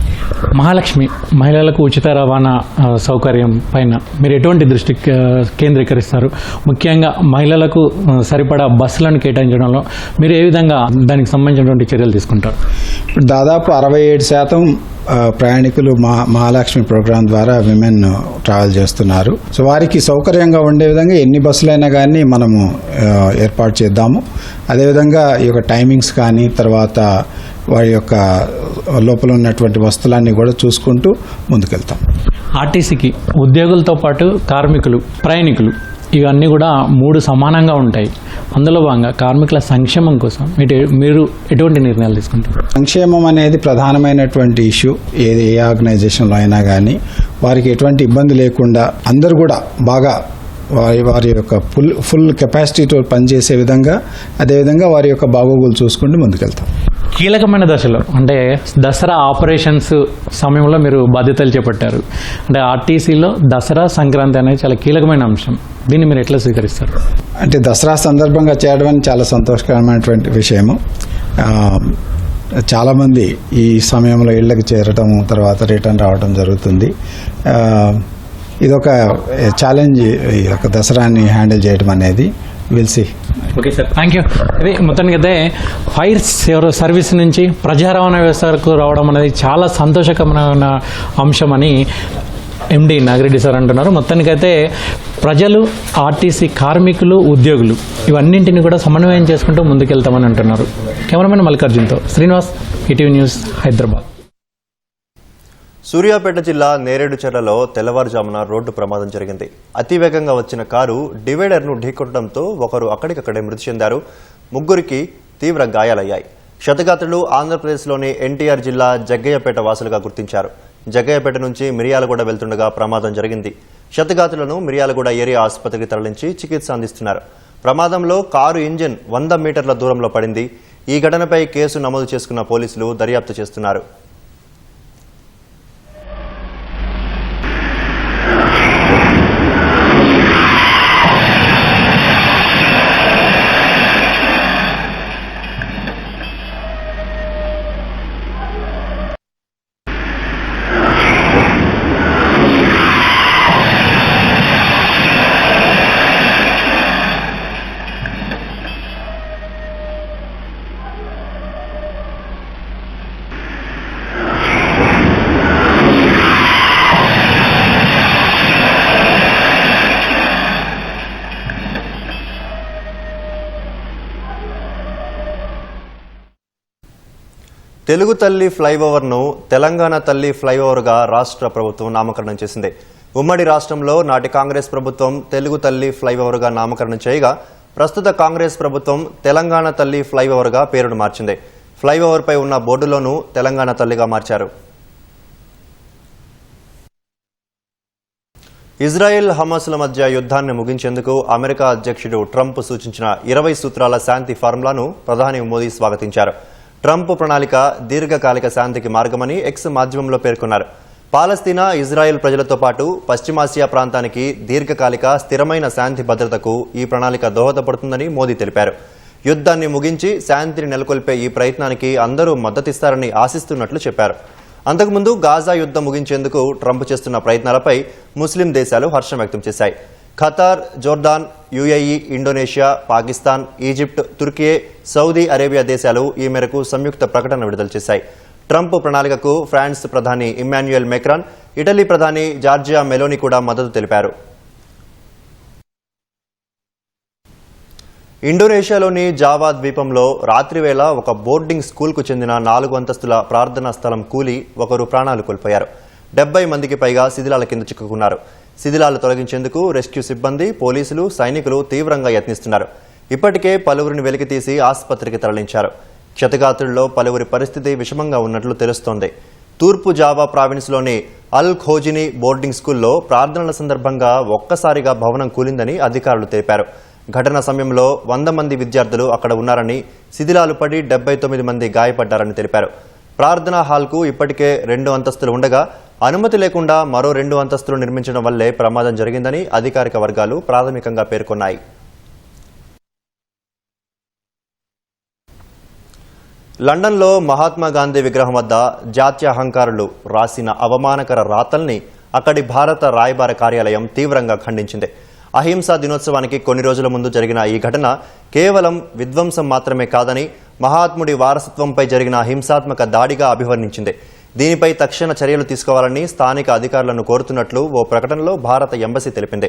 మహాలక్ష్మి మహిళలకు ఉచిత రవాణా సౌకర్యం పైన మీరు ఎటువంటి దృష్టి కేంద్రీకరిస్తారు? ముఖ్యంగా మహిళలకు సరిపడా బస్సులను కేటాయించడంలో మీరు ఏ విధంగా దానికి సంబంధించినటువంటి చర్యలు తీసుకుంటారు? ఇప్పుడు దాదాపు 67% ప్రయాణికులు మహాలక్ష్మి ప్రోగ్రాం ద్వారా విమెన్ ట్రావెల్ చేస్తున్నారు. సో వారికి సౌకర్యంగా ఉండే విధంగా ఎన్ని బస్సులైనా కానీ మనము ఏర్పాటు చేద్దాము. అదేవిధంగా ఈ యొక్క టైమింగ్స్ కానీ తర్వాత వారి యొక్క లోపల ఉన్నటువంటి వస్తువులన్నీ కూడా చూసుకుంటూ ముందుకెళ్తాం. ఆర్టీసీకి ఉద్యోగులతో పాటు కార్మికులు, ప్రయాణికులు ఇవన్నీ కూడా 3 సమానంగా ఉంటాయి. అందులో భాగంగా కార్మికుల సంక్షేమం కోసం మీరు ఎటువంటి నిర్ణయాలు తీసుకుంటారు? సంక్షేమం అనేది ప్రధానమైనటువంటి ఇష్యూ. ఏ ఆర్గనైజేషన్లో అయినా కానీ వారికి ఎటువంటి ఇబ్బంది లేకుండా అందరూ కూడా బాగా వారి యొక్క ఫుల్ కెపాసిటీతో పనిచేసే విధంగా, అదేవిధంగా వారి యొక్క బాగోగులు చూసుకుంటూ ముందుకెళ్తాం. కీలకమైన దశలో అంటే దసరా ఆపరేషన్స్ సమయంలో మీరు బాధ్యతలు చేపట్టారు. అంటే ఆర్టీసీలో దసరా, సంక్రాంతి అనేది చాలా కీలకమైన అంశం. దీన్ని మీరు ఎట్లా స్వీకరిస్తారు? అంటే దసరా సందర్భంగా చేయడం అని చాలా సంతోషకరమైనటువంటి విషయము. చాలామంది ఈ సమయంలో ఇళ్ళకి చేరటం, తర్వాత రిటర్న్ రావడం జరుగుతుంది. ఇదొక ఛాలెంజ్, ఈ యొక్క దసరాని హ్యాండిల్ చేయడం అనేది. Will see. Okay sir, thank you. ఇది మొత్తానికి అయితే ఫైర్ సర్వీస్ నుంచి ప్రజా రవాణా వ్యవస్థకు రావడం అనేది చాలా సంతోషకరమైన అంశం అని ఎండి నాగిరెడ్డి సార్ అంటున్నారు. మొత్తానికైతే ప్రజలు, ఆర్టీసీ కార్మికులు, ఉద్యోగులు ఇవన్నింటినీ కూడా సమన్వయం చేసుకుంటూ ముందుకెళ్తామని అంటున్నారు. కెమెరామెన్ మల్లికార్జున్తో శ్రీనివాస్, ఈటీవీ న్యూస్, హైదరాబాద్. సూర్యాపేట జిల్లా నేరేడుచెర్లలో తెల్లవారుజామున రోడ్డు ప్రమాదం జరిగింది. అతివేగంగా వచ్చిన కారు డివైడర్ను ఢీకొట్టడంతో ఒకరు అక్కడికక్కడే మృతి చెందారు. 3 తీవ్ర గాయాలయ్యాయి. క్షతగాత్రులు ఆంధ్రప్రదేశ్లోని ఎన్టీఆర్ జిల్లా జగ్గయ్యపేట వాసులుగా గుర్తించారు. జగ్గయ్యపేట నుంచి మిర్యాలగూడ వెళ్తుండగా ప్రమాదం జరిగింది. క్షతగాత్రులను మిర్యాలగూడ ఏరియా ఆసుపత్రికి తరలించి చికిత్స అందిస్తున్నారు. ప్రమాదంలో కారు ఇంజిన్ 100 మీటర్ల దూరంలో పడింది. ఈ ఘటనపై కేసు నమోదు చేసుకున్న పోలీసులు దర్యాప్తు చేస్తున్నారు. తెలుగు తల్లి ఫ్లైఓవర్ను తెలంగాణ తల్లి ఫ్లైఓవర్గా రాష్ట్ర ప్రభుత్వం నామకరణం చేసింది. ఉమ్మడి రాష్ట్రంలో నాటి కాంగ్రెస్ ప్రభుత్వం తెలుగు తల్లి ఫ్లైఓవర్గా నామకరణం చేయగా ప్రస్తుత కాంగ్రెస్ ప్రభుత్వం తెలంగాణ తల్లి ఫ్లైఓవర్గా పేరును మార్చింది. ఫ్లైఓవర్పై ఉన్న బోర్డులోనూ తెలంగాణ తల్లిగా మార్చారు. ఇజ్రాయెల్ హమాస్ల మధ్య యుద్ధాన్ని ముగించేందుకు అమెరికా అధ్యక్షుడు ట్రంప్ సూచించిన 20 సూత్రాల శాంతి ఫార్ములాను ప్రధాని మోదీ స్వాగతించారు. ట్రంప్ ప్రణాళిక దీర్ఘకాలిక శాంతికి మార్గమని ఎక్స్ మాధ్యమంలో పేర్కొన్నారు. పాలస్తీనా, ఇజ్రాయెల్ ప్రజలతో పాటు పశ్చిమాసియా ప్రాంతానికి దీర్ఘకాలిక స్థిరమైన శాంతి భద్రతకు ఈ ప్రణాళిక దోహదపడుతుందని మోదీ తెలిపారు. యుద్ధాన్ని ముగించి శాంతిని నెలకొల్పే ఈ ప్రయత్నానికి అందరూ మద్దతిస్తారని ఆశిస్తున్నట్లు చెప్పారు. అంతకుముందు గాజా యుద్ధం ముగించేందుకు ట్రంప్ చేస్తున్న ప్రయత్నాలపై ముస్లిం దేశాలు హర్షం వ్యక్తం చేశాయి. Qatar, Jordan, UAE, Indonesia, Pakistan, Egypt, Turkey, Saudi Arabia దేశాలు ఈ మేరకు సంయుక్త ప్రకటన విడుదల చేశాయి. ట్రంప్ ప్రణాళికకు ఫ్రాన్స్ ప్రధాని ఇమ్మాన్యుయల్ మెక్రాన్, ఇటలీ ప్రధాని జార్జియా మెలోని కూడా మద్దతు తెలిపారు. ఇండోనేషియాలోని జావా ద్వీపంలో రాత్రివేళ ఒక బోర్డింగ్ స్కూల్కు చెందిన 4 అంతస్తుల ప్రార్థనా స్థలం కూలి ఒకరు ప్రాణాలు కోల్పోయారు. 70 మందికి పైగా శిథిలాల కింద చిక్కుకున్నారు. శిథిలాలు తొలగించేందుకు రెస్క్యూ సిబ్బంది, పోలీసులు, సైనికులు తీవ్రంగా యత్నిస్తున్నారు. ఇప్పటికే పలువురిని వెలికితీసి ఆసుపత్రికి తరలించారు. క్షతగాత్రుల్లో పలువురి పరిస్థితి విషమంగా ఉన్నట్లు తెలుస్తోంది. తూర్పు జావా ప్రావిన్స్లోని అల్ ఖోజిని బోర్డింగ్ స్కూల్లో ప్రార్థనల సందర్భంగా ఒక్కసారిగా భవనం కూలిందని అధికారులు తెలిపారు. ఘటన సమయంలో 100 మంది విద్యార్థులు అక్కడ ఉన్నారని, శిథిలాలు పడి 79 మంది గాయపడ్డారని తెలిపారు. ప్రార్థనా హాల్కు ఇప్పటికే 2 అంతస్తులు ఉండగా అనుమతి లేకుండా మరో 2 అంతస్తులు నిర్మించడం వల్లే ప్రమాదం జరిగిందని అధికారిక వర్గాలు ప్రాథమికంగా పేర్కొన్నాయి. లండన్లో మహాత్మా గాంధీ విగ్రహం వద్ద జాత్యహంకారులు రాసిన అవమానకర రాతల్ని అక్కడి భారత రాయబార కార్యాలయం తీవ్రంగా ఖండించింది. అహింసా దినోత్సవానికి కొన్ని రోజుల ముందు జరిగిన ఈ ఘటన కేవలం విధ్వంసం మాత్రమే కాదని మహాత్ముడి వారసత్వంపై జరిగిన హింసాత్మక దాడిగా అభివర్ణించింది. దీనిపై తక్షణ చర్యలు తీసుకోవాలని స్థానిక అధికారులను కోరుతున్నట్లు ఓ ప్రకటనలో భారత ఎంబసీ తెలిపింది.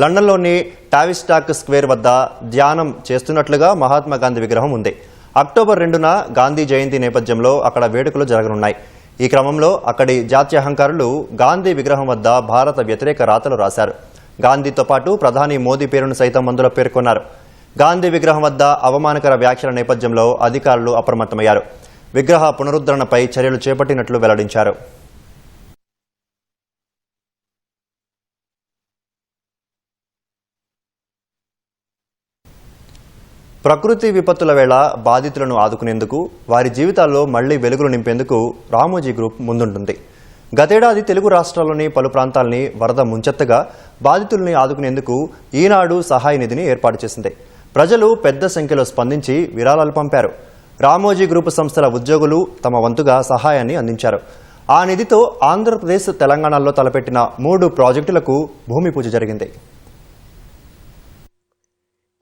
లండన్లోని టావిస్టాక్ స్క్వేర్ వద్ద ధ్యానం చేస్తున్నట్లుగా మహాత్మా గాంధీ విగ్రహం ఉంది. అక్టోబర్ 2న గాంధీ జయంతి నేపథ్యంలో అక్కడ వేడుకలు జరగనున్నాయి. ఈ క్రమంలో అక్కడి జాత్యహంకారులు గాంధీ విగ్రహం వద్ద భారత వ్యతిరేక రాతలు రాశారు. గాంధీతో పాటు ప్రధాని మోదీ పేరును సైతం అందులో పేర్కొన్నారు. గాంధీ విగ్రహం వద్ద అవమానకర వ్యాఖ్యల నేపథ్యంలో అధికారులు అప్రమత్తమయ్యారు. విగ్రహ పునరుద్ధరణపై చర్యలు చేపట్టినట్లు వెల్లడించారు. ప్రకృతి విపత్తుల వేళ బాధితులను ఆదుకునేందుకు, వారి జీవితాల్లో మళ్లీ వెలుగులు నింపేందుకు రామోజీ గ్రూప్ ముందుంటుంది. గతేడాది తెలుగు రాష్ట్రాల్లోని పలు ప్రాంతాల్ని వరద ముంచెత్తగా బాధితుల్ని ఆదుకునేందుకు ఈనాడు సహాయ నిధిని ఏర్పాటు చేసింది. ప్రజలు పెద్ద సంఖ్యలో స్పందించి విరాళాలు పంపారు. రామోజీ గ్రూప్ సంస్థల ఉద్యోగులు తమ వంతుగా సహాయాన్ని అందించారు. ఆ నిధితో ఆంధ్రప్రదేశ్, తెలంగాణలో తలపెట్టిన 3 ప్రాజెక్టులకు భూమి పూజ జరిగింది.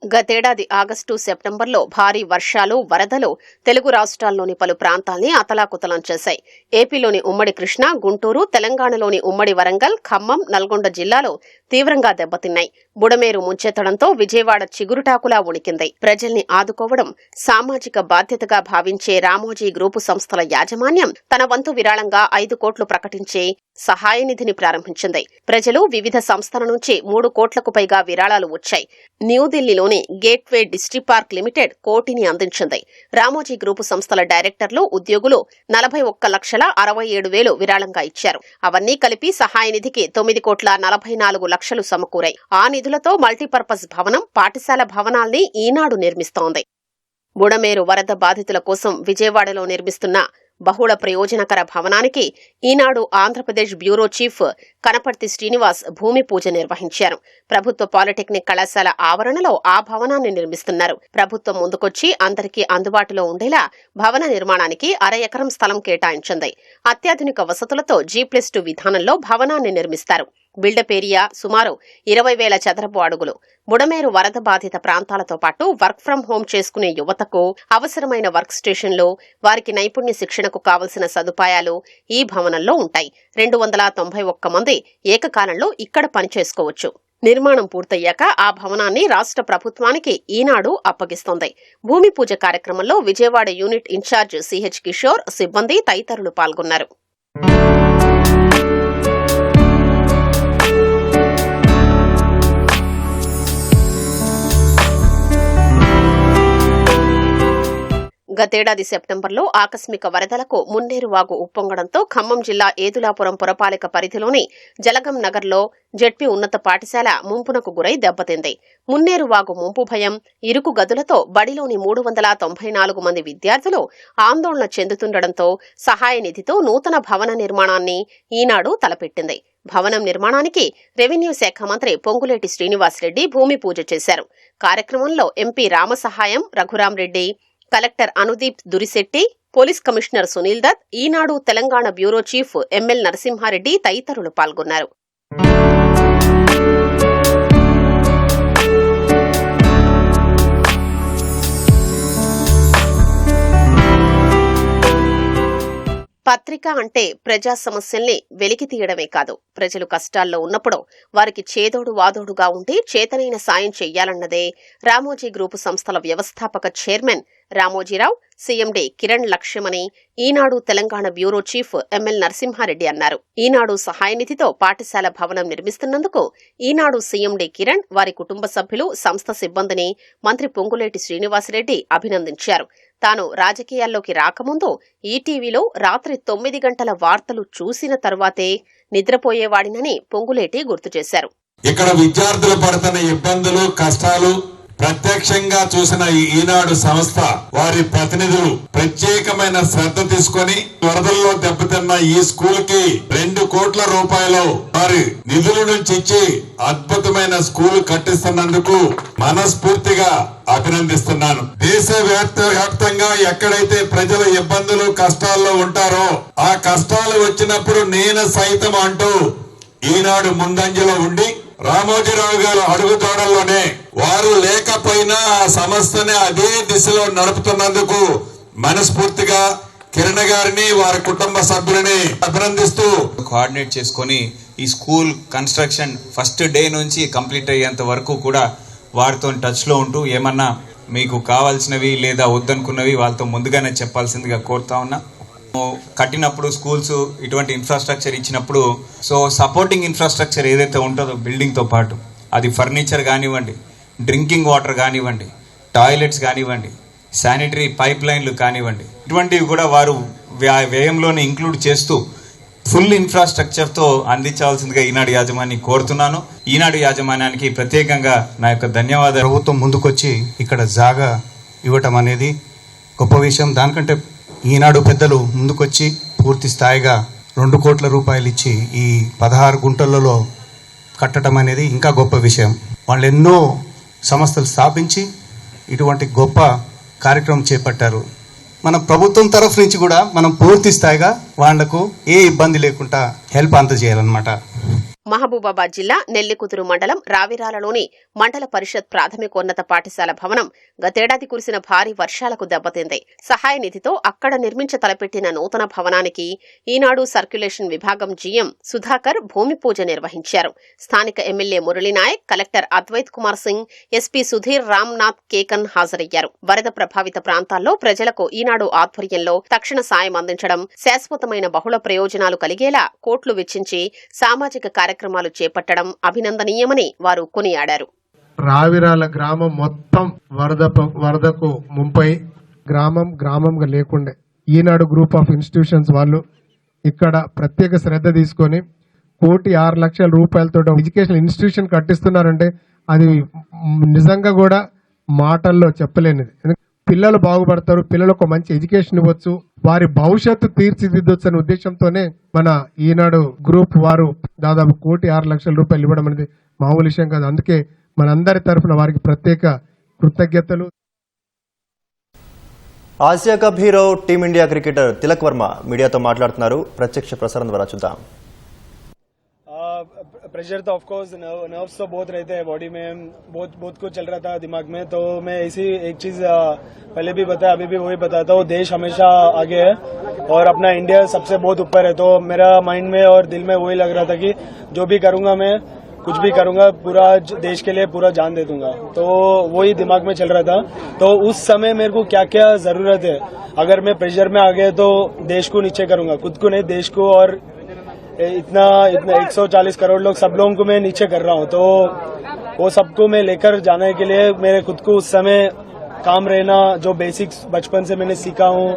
గతేడాది ఆగస్టు, సెప్టెంబర్లో భారీ వర్షాలు, వరదలు తెలుగు రాష్ట్రాల్లోని పలు ప్రాంతాల్ని అతలాకుతలం చేశాయి. ఏపీలోని ఉమ్మడి కృష్ణా, గుంటూరు, తెలంగాణలోని ఉమ్మడి వరంగల్, ఖమ్మం, నల్గొండ జిల్లాలో తీవ్రంగా దెబ్బతిన్నాయి. బుడమేరు ముంచెత్తడంతో విజయవాడ చిగురుటాకులా ఉణికింది. ప్రజల్ని ఆదుకోవడం సామాజిక బాధ్యతగా భావించే రామోజీ గ్రూపు సంస్థల యాజమాన్యం తన వంతు విరాళంగా 5 కోట్లు ప్రకటించే సహాయ నిధిని ప్రారంభించింది. ప్రజలు, వివిధ సంస్థల నుంచి 3 కోట్లకు పైగా విరాళాలు వచ్చాయి. న్యూఢిల్లీలోని గేట్వే డిస్ట్రిక్ట్ పార్క్ లిమిటెడ్ కోటిని అందించింది. రామోజీ గ్రూపు సంస్థల డైరెక్టర్లు, ఉద్యోగులు 41,67,000 విరాళంగా ఇచ్చారు. అవన్నీ కలిపి సహాయ నిధికి 9,44,00,000 సమకూరాయి. ఆ నిధులతో మల్టీపర్పస్ భవనం, పాఠశాల భవనాల్ని ఈనాడు నిర్మిస్తోంది. బుడమేరు వరద బాధితుల కోసం విజయవాడలో నిర్మిస్తున్న బహుళ ప్రయోజనకర భవనానికి ఈనాడు ఆంధ్రప్రదేశ్ బ్యూరో చీఫ్ కనపర్తి శ్రీనివాస్ భూమి పూజ నిర్వహించారు. ప్రభుత్వ పాలిటెక్నిక్ కళాశాల ఆవరణలో ఆ భవనాన్ని నిర్మిస్తున్నారు. ప్రభుత్వం ముందుకొచ్చి అందరికీ అందుబాటులో ఉండేలా భవన నిర్మాణానికి 1/2 ఎకరం స్థలం కేటాయించింది. అత్యాధునిక వసతులతో G+2 విధానంలో భవనాన్ని నిర్మిస్తారు. బిల్డప్ ఏరియా సుమారు 20,000 చదరపు అడుగులు. బుడమేరు వరద బాధిత ప్రాంతాలతో పాటు వర్క్ ఫ్రం హోం చేసుకునే యువతకు అవసరమైన వర్క్ స్టేషన్లు, వారికి నైపుణ్య శిక్షణకు కావలసిన సదుపాయాలు ఈ భవనంలో ఉంటాయి. 291 మంది ఏకకాలంలో ఇక్కడ పనిచేసుకోవచ్చు. నిర్మాణం పూర్తయ్యాక ఆ భవనాన్ని రాష్ట్ర ప్రభుత్వానికి ఈనాడు అప్పగిస్తోంది. భూమి పూజ కార్యక్రమంలో Vijayawada unit incharge CH Kishore, సిబ్బంది తదితరులు పాల్గొన్నారు. గతేడాది సెప్టెంబర్లో ఆకస్మిక వరదలకు మున్నేరు వాగు ఉప్పొంగడంతో ఖమ్మం జిల్లా ఏదులాపురం పురపాలిక పరిధిలోని జలగం నగర్లో జెడ్పీ ఉన్నత పాఠశాల ముంపునకు గురై దెబ్బతింది. మున్నేరు వాగు ముంపు భయం, ఇరుకు గదులతో బడిలోని 394 మంది విద్యార్థులు ఆందోళన చెందుతుండటంతో సహాయ నిధితో నూతన భవన నిర్మాణాన్ని ఈనాడు తలపెట్టింది. భవనం నిర్మాణానికి రెవెన్యూ శాఖ మంత్రి పొంగులేటి శ్రీనివాసరెడ్డి భూమి పూజ చేశారు. కార్యక్రమంలో MP Ramasahayam Raghuram Reddy, collector Anudeep Durishetti, police commissioner Sunil Dutt, Eenadu Telangana bureau chief ML Narasimha Reddy తదితరులు పాల్గొన్నారు. పత్రిక అంటే ప్రజా సమస్యల్ని వెలికి తీయడమే కాదు, ప్రజలు కష్టాల్లో ఉన్నప్పుడు వారికి చేదోడు వాదోడుగా ఉండి చేతనైన సాయం చెయ్యాలన్నదే రామోజీ గ్రూపు సంస్థల వ్యవస్థాపక చైర్మన్ రామోజీరావు, CMD కిరణ్ లక్ష్యమని Eenadu Telangana bureau chief ML Narasimha Reddy అన్నారు. ఈనాడు సహాయ నిధితో పాఠశాల భవనం నిర్మిస్తున్నందుకు ఈనాడు CMD కిరణ్, వారి కుటుంబ సభ్యులు, సంస్థ సిబ్బందిని మంత్రి పొంగులేటి శ్రీనివాసరెడ్డి అభినందించారు. తాను రాజకీయాల్లోకి రాకముందు ఈటీవీలో రాత్రి 9 గంటల వార్తలు చూసిన తర్వాతే నిద్రపోయేవాడినని పొంగులేటి గుర్తు చేశారు. ఇక్కడ విద్యార్థులు పడుతున్న ఇబ్బందులు, కష్టాలు ప్రత్యక్షంగా చూసిన ఈనాడు సంస్థ వారి ప్రతినిధులు ప్రత్యేకమైన శ్రద్ధ తీసుకొని వరదల్లో దెబ్బతిన్న ఈ స్కూల్ కి 2 కోట్ల రూపాయలు వారి నిధుల నుంచి ఇచ్చి అద్భుతమైన స్కూల్ కట్టిస్తున్నందుకు మనస్ఫూర్తిగా అభినందిస్తున్నాను. దేశవ్యాప్తంగా ఎక్కడైతే ప్రజలు ఇబ్బందులు, కష్టాల్లో ఉంటారో ఆ కష్టాలు వచ్చినప్పుడు నేను సైతం అంటూ ఈనాడు ముందంజలో ఉండి రామోజీరావు గారు అడుగుతోడల్లోనే వారు లేకపోయినా ఆ సంస్థని అదే దిశలో నడుపుతున్నందుకు మనస్ఫూర్తిగా కిరణ్ గారిని వారి కుటుంబ సభ్యులని అభినందిస్తూ కోఆర్డినేట్ చేసుకొని ఈ స్కూల్ కన్స్ట్రక్షన్ ఫస్ట్ డే నుంచి కంప్లీట్ అయ్యేంత వరకు కూడా వారితో టచ్లో ఉంటూ ఏమన్నా మీకు కావాల్సినవి లేదా వద్దనుకున్నవి వాళ్ళతో ముందుగానే చెప్పాల్సిందిగా కోరుతా ఉన్నా. కట్టినప్పుడు స్కూల్స్ ఇటువంటి ఇన్ఫ్రాస్ట్రక్చర్ ఇచ్చినప్పుడు సపోర్టింగ్ ఇన్ఫ్రాస్ట్రక్చర్ ఏదైతే ఉంటుందో బిల్డింగ్తో పాటు అది ఫర్నిచర్ కానివ్వండి, డ్రింకింగ్ వాటర్ కానివ్వండి, టాయిలెట్స్ కానివ్వండి, శానిటరీ పైప్ లైన్లు కానివ్వండి, ఇటువంటివి కూడా వారు వ్యయంలోనే ఇంక్లూడ్ చేస్తూ ఫుల్ ఇన్ఫ్రాస్ట్రక్చర్తో అందించాల్సిందిగా ఈనాడు యాజమాన్యాన్ని కోరుతున్నాను. ఈనాడు యాజమాన్యానికి ప్రత్యేకంగా నా యొక్క ధన్యవాదాలు. ప్రభుత్వం ముందుకొచ్చి ఇక్కడ జాగా ఇవ్వటం అనేది గొప్ప విషయం. దానికంటే ఈనాడు పెద్దలు ముందుకొచ్చి పూర్తి స్థాయిగా 2 కోట్ల రూపాయలు ఇచ్చి ఈ 16 గుంటలలో కట్టడం అనేది ఇంకా గొప్ప విషయం. వాళ్ళు ఎన్నో సంస్థలు స్థాపించి ఇటువంటి గొప్ప కార్యక్రమం చేపట్టారు. మన ప్రభుత్వం తరఫు నుంచి కూడా మనం పూర్తి స్థాయిగా వాళ్లకు ఏ ఇబ్బంది లేకుండా హెల్ప్ అందజేయాలన్నమాట. మహబూబాబాద్ జిల్లా నెల్లికుదురు మండలం రావిరాలలోని మండల పరిషత్ ప్రాథమికోన్నత పాఠశాల భవనం గతేడాది కురిసిన భారీ వర్షాలకు దెబ్బతింది. సహాయ నిధితో అక్కడ నిర్మించ తలపెట్టిన నూతన భవనానికి ఈనాడు సర్క్యులేషన్ విభాగం జీఎం సుధాకర్ భూమి పూజ నిర్వహించారు. స్థానిక MLA Murali Nayak, collector Advait Kumar Singh, SP Sudheer Ramnath Kekan హాజరయ్యారు. వరద ప్రభావిత ప్రాంతాల్లో ప్రజలకు ఈనాడు ఆధ్వర్యంలో తక్షణ సాయం అందించడం, శాశ్వతమైన బహుళ ప్రయోజనాలు కలిగేలా కోట్లు వెచ్చించి సామాజిక కార్యక్రమాలు చేపట్టడం అభినందనీయమని వారు కొనియాడారు. రావిరాల గ్రామం మొత్తం వరదకు ముంపై గ్రామంగా లేకుండే ఈనాడు గ్రూప్ ఆఫ్ ఇన్స్టిట్యూషన్స్ వాళ్ళు ఇక్కడ ప్రత్యేక శ్రద్ధ తీసుకొని 1,06,00,000 రూపాయలతో ఎడ్యుకేషన్ ఇన్స్టిట్యూషన్ కట్టిస్తున్నారంటే అది నిజంగా కూడా మాటల్లో చెప్పలేనిది. పిల్లలు బాగుపడతారు, పిల్లలకు మంచి ఎడ్యుకేషన్ ఇవ్వచ్చు, వారి భవిష్యత్తు తీర్చిదిద్దొచ్చు అనే ఉద్దేశంతోనే మన ఈనాడు గ్రూప్ వారు దాదాపు 1,06,00,000 రూపాయలు ఇవ్వడం అనేది మామూలు విషయం కాదు. అందుకే మనందరి తరఫున వారికి ప్రత్యేక కృతజ్ఞతలు. Asia cup hero team India cricketer Tilak Varma మీడియాతో మాట్లాడుతున్నారు. ప్రత్యక్ష ప్రసారం ద్వారా చూద్దాం. प्रेशर तो ऑफकोर्स नर्व्स तो बहुत रहते हैं बॉडी में, बहुत कुछ चल रहा था दिमाग में. तो मैं इसी एक चीज पहले भी बताया, अभी भी वही बताता हूँ, देश हमेशा आगे है और अपना इंडिया सबसे बहुत ऊपर है. तो मेरा माइंड में और दिल में वही लग रहा था कि जो भी करूंगा मैं, कुछ भी करूंगा, पूरा देश के लिए पूरा जान दे दूंगा. तो वही दिमाग में चल रहा था. तो उस समय मेरे को क्या क्या जरूरत है, अगर मैं प्रेशर में आ गया तो देश को नीचे करूंगा, खुद को नहीं, देश को. और इतना 140 करोड़ लोग, सब लोगों को मैं नीचे कर रहा हूँ. तो वो सबको मैं लेकर जाने के लिए मेरे खुद को उस समय काम रहना, जो बेसिक्स बचपन से मैंने सीखा हूँ,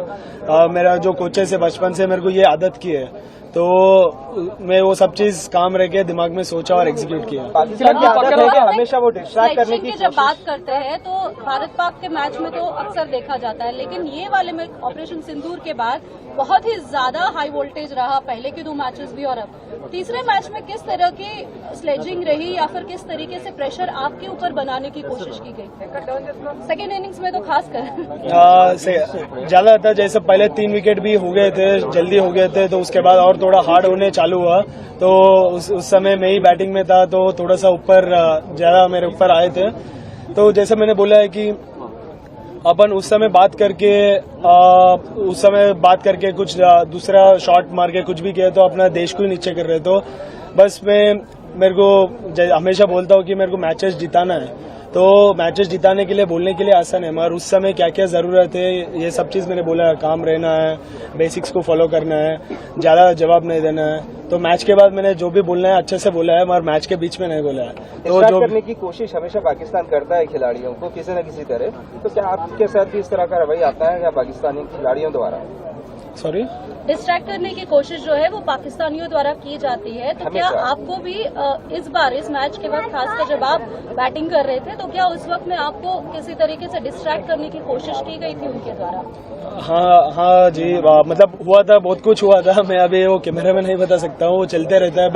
मेरा जो कोचेस से बचपन से मेरे को ये आदत की है, तो मैं वो सब चीज काम रह के दिमाग में सोचा और एग्जीक्यूट किया. पाकिस्तान की आदत है कि हमेशा वो डिस्ट्रैक्ट करने की जब बात करते हैं तो भारत पाक के मैच में तो अक्सर देखा जाता है, लेकिन ये वाले में ऑपरेशन सिंदूर के बाद बहुत ही ज्यादा हाई वोल्टेज रहा, पहले के 2 मैचेस भी और अब तीसरे मैच में किस तरह की स्लेजिंग रही या फिर किस तरीके से प्रेशर आपके ऊपर बनाने की कोशिश की गई सेकेंड इनिंग्स में, तो खासकर ज्यादा था. जैसे पहले 3 विकेट भी हो गए थे, जल्दी हो गए थे, तो उसके बाद और थोड़ा हार्ड होने चालू हुआ. तो उस समय मैं ही बैटिंग में था, तो थोड़ा सा ऊपर ज्यादा मेरे ऊपर आए थे. तो जैसे मैंने बोला है कि अपन उस समय बात करके कुछ दूसरा शॉट मार के कुछ भी किया तो अपना देश को ही नीचे कर रहे. तो बस मेरे को हमेशा बोलता हूँ कि मेरे को मैचेस जिताना है, तो मैचेस जिताने के लिए बोलने के लिए आसान है, मगर उस समय क्या क्या जरूरत है ये सब चीज मैंने बोला है. काम रहना है, बेसिक्स को फॉलो करना है, ज्यादा जवाब नहीं देना है. तो मैच के बाद मैंने जो भी बोलना है अच्छे से बोला है, मगर मैच के बीच में नहीं बोला है. तो जो करने की कोशिश हमेशा पाकिस्तान करता है खिलाड़ियों को किसी न किसी तरह, तो क्या आपके साथ भी इस तरह का रवैया आता है या पाकिस्तानी खिलाड़ियों द्वारा? सॉरी, डिस्ट्रैक्ट करने की कोशिश जो है वो पाकिस्तानियों द्वारा की जाती है. तो क्या आपको भी इस बार इस मैच के वक्त खासकर जब आप बैटिंग कर रहे थे, तो क्या उस वक्त में आपको किसी तरीके से डिस्ट्रैक्ट करने की कोशिश की गई थी उनके द्वारा? हाँ जी, मतलब हुआ था, बहुत कुछ हुआ था. मैं अभी वो कैमरे में नहीं बता सकता हूँ, वो चलते रहता है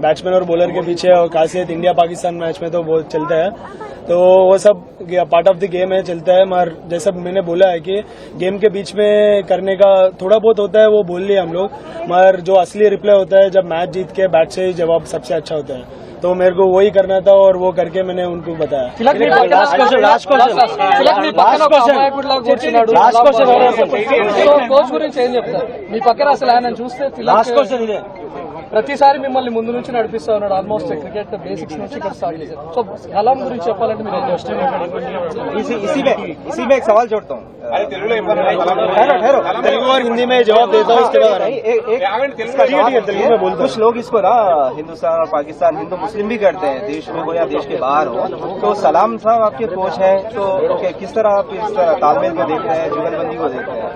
बैट्समैन और बॉलर के पीछे, और खासियत इंडिया पाकिस्तान मैच में तो बहुत चलता है. तो वो सब पार्ट ऑफ द गेम है, चलता है. मगर जैसा मैंने बोला है कि गेम के बीच में करने का थोड़ा बहुत होता है, वो बोल लिया हम लोग, मगर जो असली रिप्ले होता है जब मैच जीत के बैट से ही जवाब सबसे अच्छा होता है. तो मेरे को वही करना था और वो करके मैंने उनको बताया। కోచ్ గురించి ఏం చెప్తారు? మీ పక్కన అసలు ఆయన చూస్తే ప్రతిసారి మిమ్మల్ని ముందు నుంచి నడిపిస్తా ఉన్నాడు. ఆల్మోస్ట్ క్రికెట్ బేసిక్స్ నుంచి ఇక్కడ స్టార్ట్ చేశారు. సో కలాం గురించి చెప్పాలంటే మీరు ఏం చేస్తారు? इसी में एक सवाल जोड़ता हूँ। तेलुगु और हिंदी में जवाब देता हूँ, इसके बाद तेलुगु में बोलता हूँ। कुछ लोग इसको ना हिंदुस्तान और पाकिस्तान हिंदू मुस्लिम भी करते हैं, देश में हो या देश के बाहर हो। तो सलाम साहब आपके कोच हैं, तो किस तरह आप इस तरह तालमेल को देख रहे हैं, जुगलबंदी को देख रहे हैं?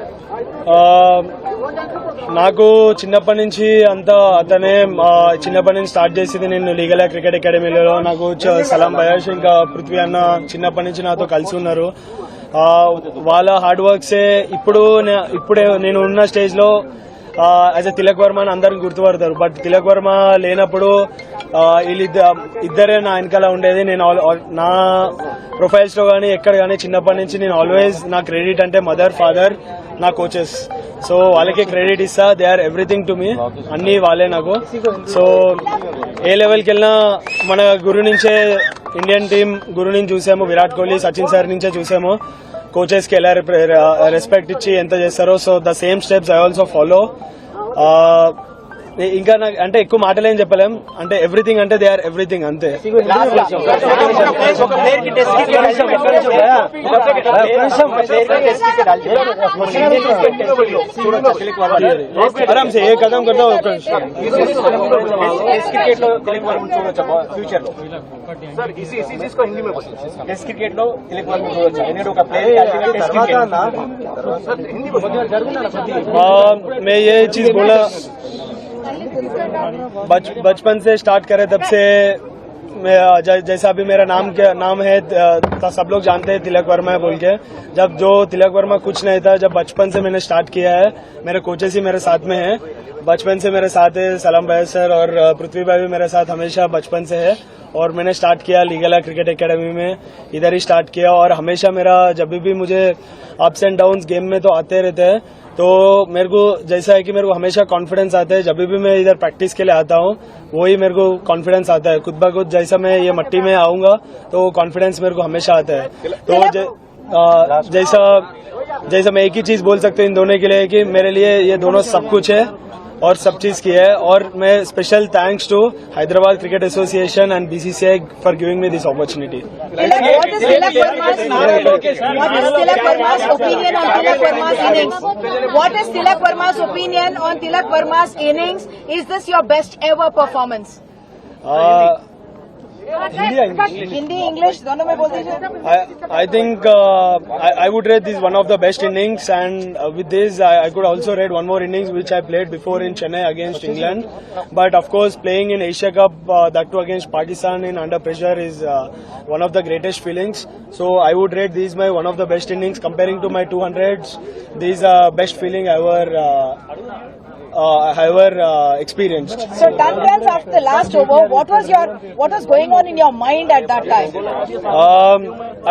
నాకు చిన్నప్పటి నుంచి అంతా అతనే చిన్నప్పటి నుంచి స్టార్ట్ చేసింది. నేను లీగల్ క్రికెట్ అకాడమీలో నాకు సలాం బయాష్ ఇంకా పృథ్వీ అన్న చిన్నప్పటి నుంచి నాతో కలిసి ఉన్నారు. వాళ్ళ హార్డ్ వర్క్సే ఇప్పుడే నేను ఉన్న స్టేజ్ లో యాజ్ ఎ తిలక్ వర్మ అని అందరిని గుర్తుపడతారు. బట్ తిలక్ వర్మ లేనప్పుడు ఇద్దరే నా వెనకాల ఉండేది. నేను నా ప్రొఫైల్స్ లో గానీ ఎక్కడ గానీ చిన్నప్పటి నుంచి నేను ఆల్వేస్ నా క్రెడిట్ అంటే మదర్, ఫాదర్, నా కోచెస్. సో వాళ్ళకే క్రెడిట్ ఇస్తా. They are everything to me, అన్ని వాళ్ళే నాకు. సో ఏ లెవెల్కి వెళ్ళినా మన గురు నుంచే ఇండియన్ టీం గురు నుంచి చూసాము, విరాట్ కోహ్లీ, సచిన్ సార్ నుంచే చూసాము కోచెస్ కి ఎలా రెస్పెక్ట్ ఇచ్చి ఎంత చేస్తారో. So the same steps I also follow. ఇంకా నాకు అంటే ఎక్కువ మాటలేం చెప్పలేం, అంటే ఎవ్రీథింగ్ అంటే దే ఆర్ ఎవ్రీథింగ్ అంతే. आराम से एक कदम करता हूँ क्रिकेट लो तिलक वर्मा చూడొచ్చా ఫ్యూచర్ లో? सर इसी चीज को हिंदी में बोलिए। टेस्ट क्रिकेट लो तिलक वर्मा చూడొచ్చా? ఎన్నడూ ఒక player test cricket sir Hindi बोलिए। मैं ये चीज बोला बचपन से स्टार्ट करे तब से जैसा भी मेरा नाम है सब लोग जानते हैं तिलक वर्मा है बोल के. जब जो तिलक वर्मा कुछ नहीं था, जब बचपन से मैंने स्टार्ट किया है, मेरे कोचेस ही मेरे साथ में है, बचपन से मेरे साथ है. सलाम भाई सर और पृथ्वी भाई भी मेरे साथ हमेशा बचपन से है. और मैंने स्टार्ट किया लीगला क्रिकेट एकेडमी में, इधर ही स्टार्ट किया. और हमेशा मेरा जब भी मुझे अप्स एंड डाउन्स गेम में तो आते रहते हैं, तो मेरे को जैसा है कि मेरे को हमेशा कॉन्फिडेंस आता है. जब भी मैं इधर प्रैक्टिस के लिए आता हूँ, वही मेरे को कॉन्फिडेंस आता है खुद ब खुद. जैसा मैं ये मट्टी में आऊंगा तो कॉन्फिडेंस मेरे को हमेशा आता है. तो जैसा मैं एक ही चीज बोल सकता हूँ इन दोनों के लिए कि मेरे लिए ये दोनों सब कुछ है और सब चीज की है. और मैं special thanks to Hyderabad cricket association and BCCI for giving me this opportunity. What is Tilak Verma's opinion on Tilak Verma's innings? Is this your best ever performance? Hindi, English, दोनों में बोल दीजिए. I think I would rate this one of the best innings, and with this I could also rate one more innings which I played before in Chennai against England. But of course, playing in Asia Cup, that too against Pakistan in under pressure, is one of the greatest feelings. So I would rate these my one of the best innings. Comparing to my 200s, these are best feeling I ever experienced. So 10 runs after the last over, what was going on in your mind at that time?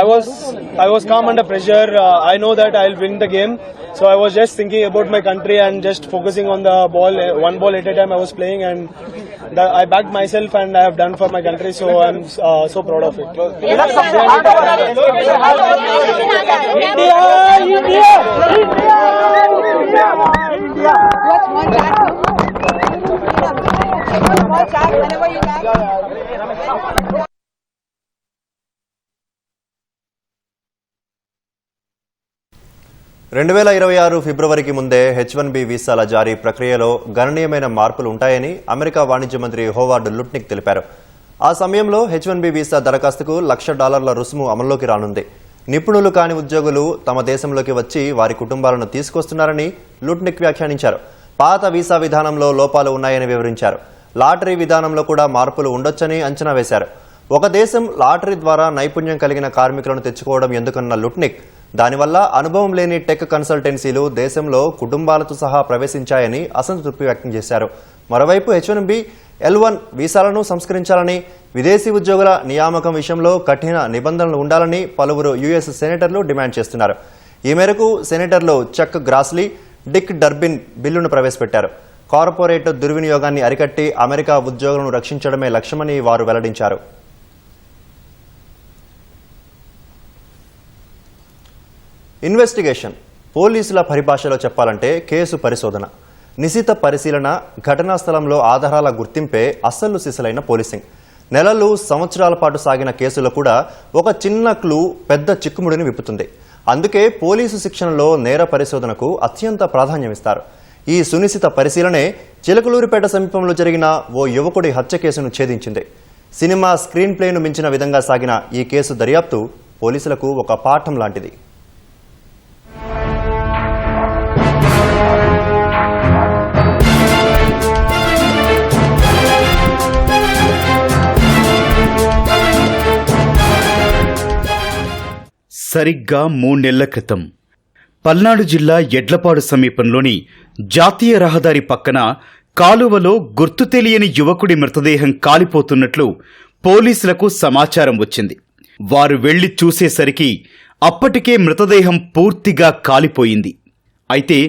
I was calm under pressure. I know that I'll win the game, so I was just thinking about my country and just focusing on the ball, one ball at a time I was playing, and I backed myself and I have done for my country, so I'm so proud of it. Whenever you back. 2026 ఫిబ్రవరికి ముందే H1B వీసాల జారీ ప్రక్రియలో గణనీయమైన మార్పులు ఉంటాయని America వాణిజ్య మంత్రి Howard Lutnick తెలిపారు. ఆ సమయంలో H1B వీసా దరఖాస్తుకు $1,00,000 రుసుము అమల్లోకి రానుంది. నిపుణులు కాని ఉద్యోగులు తమ దేశంలోకి వచ్చి వారి కుటుంబాలను తీసుకొస్తున్నారని లుట్నిక్ వ్యాఖ్యానించారు. పాత వీసా విధానంలో లోపాలు ఉన్నాయని వివరించారు. లాటరీ విధానంలో కూడా మార్పులు ఉండొచ్చని అంచనా వేశారు. ఒక దేశం లాటరీ ద్వారా నైపుణ్యం కలిగిన కార్మికులను తెచ్చుకోవడం ఎందుకన్న లుట్నిక్, దానివల్ల అనుభవం లేని టెక్ కన్సల్టెన్సీలు దేశంలో కుటుంబాలతో సహా ప్రవేశించాయని అసంతృప్తి వ్యక్తం చేశారు. మరోవైపు H1B L1 వీసాలను సంస్కరించాలని, విదేశీ ఉద్యోగుల నియామకం విషయంలో కఠిన నిబంధనలు ఉండాలని పలువురు US సెనేటర్లు డిమాండ్ చేస్తున్నారు. ఈ మేరకు సెనేటర్లు చక్ గ్రాస్లీ, డిక్ డర్బిన్ బిల్లును ప్రవేశపెట్టారు. కార్పొరేట్ దుర్వినియోగాన్ని అరికట్టి అమెరికా ఉద్యోగులను రక్షించడమే లక్ష్యమని వారు వెల్లడించారు. ఇన్వెస్టిగేషన్ పోలీసుల పరిభాషలో చెప్పాలంటే కేసు పరిశోధన, నిశిత పరిశీలన, ఘటనా స్థలంలో ఆధారాల గుర్తింపే అసలు సిసలైన పోలీసింగ్. నెలలు సంవత్సరాల పాటు సాగిన కేసులో కూడా ఒక చిన్న క్లూ పెద్ద చిక్కుముడిని విప్పుతుంది. అందుకే పోలీసు శిక్షణలో నేర పరిశోధనకు అత్యంత ప్రాధాన్యమిస్తారు. ఈ సునిశిత పరిశీలనే చిలకలూరిపేట సమీపంలో జరిగిన ఓ యువకుడి హత్య కేసును ఛేదించింది. సినిమా స్క్రీన్ ప్లేను మించిన విధంగా సాగిన ఈ కేసు దర్యాప్తు పోలీసులకు ఒక పాఠం లాంటిది. సరిగ్గా 3 నెలల క్రితం పల్నాడు జిల్లా ఎడ్లపాడు సమీపంలోని జాతీయ రహదారి పక్కన కాలువలో గుర్తు తెలియని యువకుడి మృతదేహం కాలిపోతున్నట్లు పోలీసులకు సమాచారం వచ్చింది. వారు వెళ్లి చూసేసరికి అప్పటికే మృతదేహం పూర్తిగా కాలిపోయింది. అయితే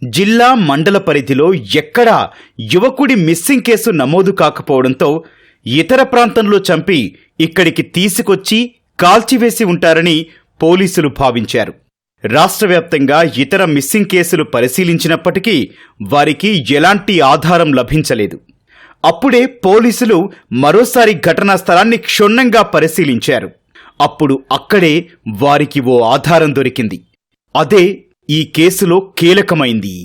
జిల్లా మండల పరిధిలో ఎక్కడా యువకుడి మిస్సింగ్ కేసు నమోదు కాకపోవడంతో ఇతర ప్రాంతంలో చంపి ఇక్కడికి తీసుకొచ్చి కాల్చివేసి ఉంటారని పోలీసులు భావించారు. రాష్ట్ర వ్యాప్తంగా ఇతర మిస్సింగ్ కేసులు పరిశీలించినప్పటికీ వారికి ఎలాంటి ఆధారం లభించలేదు. అప్పుడే పోలీసులు మరోసారి ఘటనా స్థలాన్ని క్షుణ్ణంగా పరిశీలించారు. అప్పుడు అక్కడే వారికి ఓ ఆధారం దొరికింది. అదే ఈ కేసులో కీలకమైంది.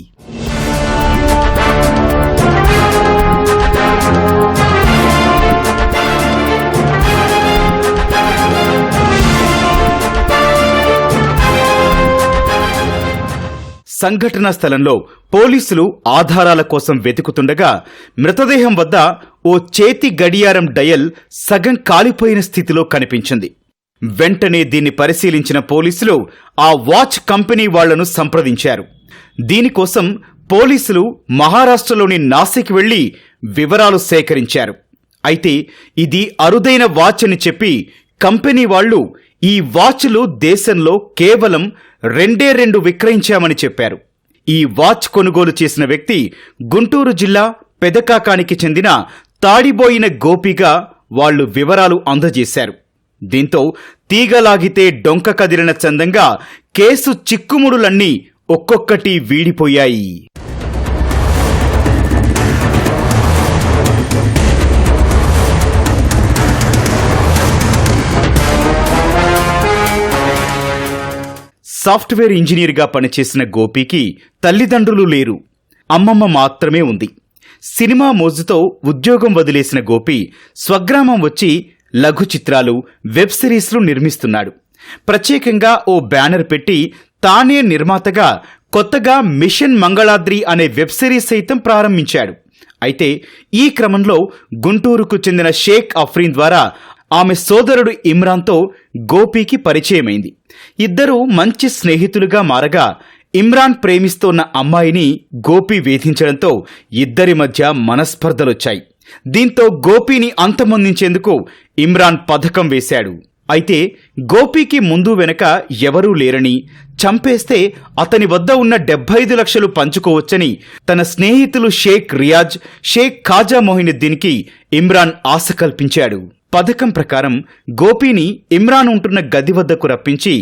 సంఘటనా స్థలంలో పోలీసులు ఆధారాల కోసం వెతుకుతుండగా మృతదేహం వద్ద ఓ చేతి గడియారం డయల్ సగం కాలిపోయిన స్థితిలో కనిపించింది. వెంటనే దీన్ని పరిశీలించిన పోలీసులు ఆ వాచ్ కంపెనీ వాళ్లను సంప్రదించారు. దీనికోసం పోలీసులు మహారాష్ట్రలోని నాసిక్ వెళ్లి వివరాలు సేకరించారు. అయితే ఇది అరుదైన వాచ్ అని చెప్పి కంపెనీ వాళ్లు ఈ వాచ్లు దేశంలో కేవలం 2 విక్రయించామని చెప్పారు. ఈ వాచ్ కొనుగోలు చేసిన వ్యక్తి గుంటూరు జిల్లా పెదకాకానికి చెందిన తాడిబోయిన గోపిగా వాళ్లు వివరాలు అందజేశారు. దీంతో తీగలాగితే డొంక కదిలిన చందంగా కేసు చిక్కుముడులన్నీ ఒక్కొక్కటి వీడిపోయాయి. సాఫ్ట్వేర్ ఇంజనీర్గా పనిచేసిన గోపికి తల్లిదండ్రులు లేరు, అమ్మమ్మ మాత్రమే ఉంది. సినిమా మోజుతో ఉద్యోగం వదిలేసిన గోపి స్వగ్రామం వచ్చి లఘు చిత్రాలు, వెబ్ సిరీస్లు నిర్మిస్తున్నాడు. ప్రత్యేకంగా ఓ బ్యానర్ పెట్టి తానే నిర్మాతగా కొత్తగా మిషన్ మంగళాద్రి అనే వెబ్ సిరీస్ సైతం ప్రారంభించాడు. అయితే ఈ క్రమంలో గుంటూరుకు చెందిన షేక్ అఫ్రీన్ ద్వారా ఆమె సోదరుడు ఇమ్రాన్తో గోపీకి పరిచయమైంది. ఇద్దరూ మంచి స్నేహితులుగా మారగా ఇమ్రాన్ ప్రేమిస్తోన్న అమ్మాయిని గోపి వేధించడంతో ఇద్దరి మధ్య మనస్పర్ధలొచ్చాయి. దీంతో గోపీని అంతమొందించేందుకు ఇమ్రాన్ పథకం వేశాడు. అయితే గోపీకి ముందు వెనక ఎవరూ లేరని, చంపేస్తే అతని వద్ద ఉన్న 75 లక్షలు పంచుకోవచ్చని తన స్నేహితులు షేక్ రియాజ్, షేక్ ఖాజా మొహినుద్దీన్కి ఇమ్రాన్ ఆశ కల్పించాడు. పథకం ప్రకారం గోపీని ఇమ్రాన్ ఉంటున్న గది వద్దకు రప్పించి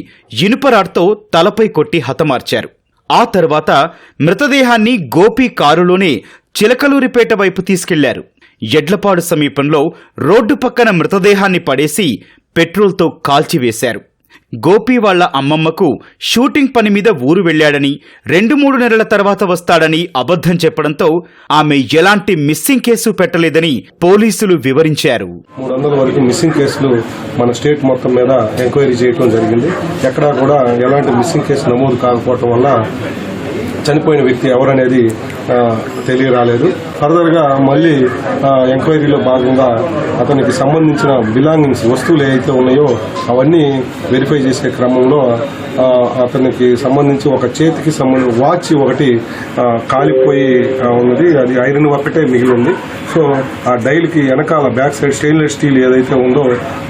ఇనుపరాడ్తో తలపై కొట్టి హతమార్చారు. ఆ తర్వాత మృతదేహాన్ని గోపీ కారులోనే చిలకలూరిపేట వైపు తీసుకెళ్లారు. ఎడ్లపాడు సమీపంలో రోడ్డు పక్కన మృతదేహాన్ని పడేసి పెట్రోల్తో కాల్చివేశారు. గోపి వాళ్ల అమ్మమ్మకు షూటింగ్ పని మీద ఊరు వెళ్లాడని, 2-3 నెలల తర్వాత వస్తాడని అబద్ధం చెప్పడంతో ఆమె ఎలాంటి మిస్సింగ్ కేసు పెట్టలేదని పోలీసులు వివరించారు. 300 వరకు మిస్సింగ్ కేసులు మన స్టేట్ మొత్తం మీద ఎంక్వైరీ చేయడం జరిగింది. ఎక్కడా కూడా ఎలాంటి మిస్సింగ్ కేసు నమోదు కాకపోవటం వల్ల చనిపోయిన వ్యక్తి ఎవరనేది తెలియరాలేదు. ఫర్దర్గా మళ్ళీ ఎంక్వైరీలో భాగంగా అతనికి సంబంధించిన బిలాంగింగ్స్, వస్తువులు ఏవైతే ఉన్నాయో అవన్నీ వెరిఫై చేసే క్రమంలో అతనికి సంబంధించి ఒక చేతికి సంబంధించిన వాచ్ ఒకటి కాలిపోయి ఉన్నది. అది ఐరన్ ఒక్కటే మిగిలి ఉంది. సో ఆ డైల్కి వెనకాల బ్యాక్ సైడ్ స్టెయిన్లెస్ స్టీల్ ఏదైతే ఉందో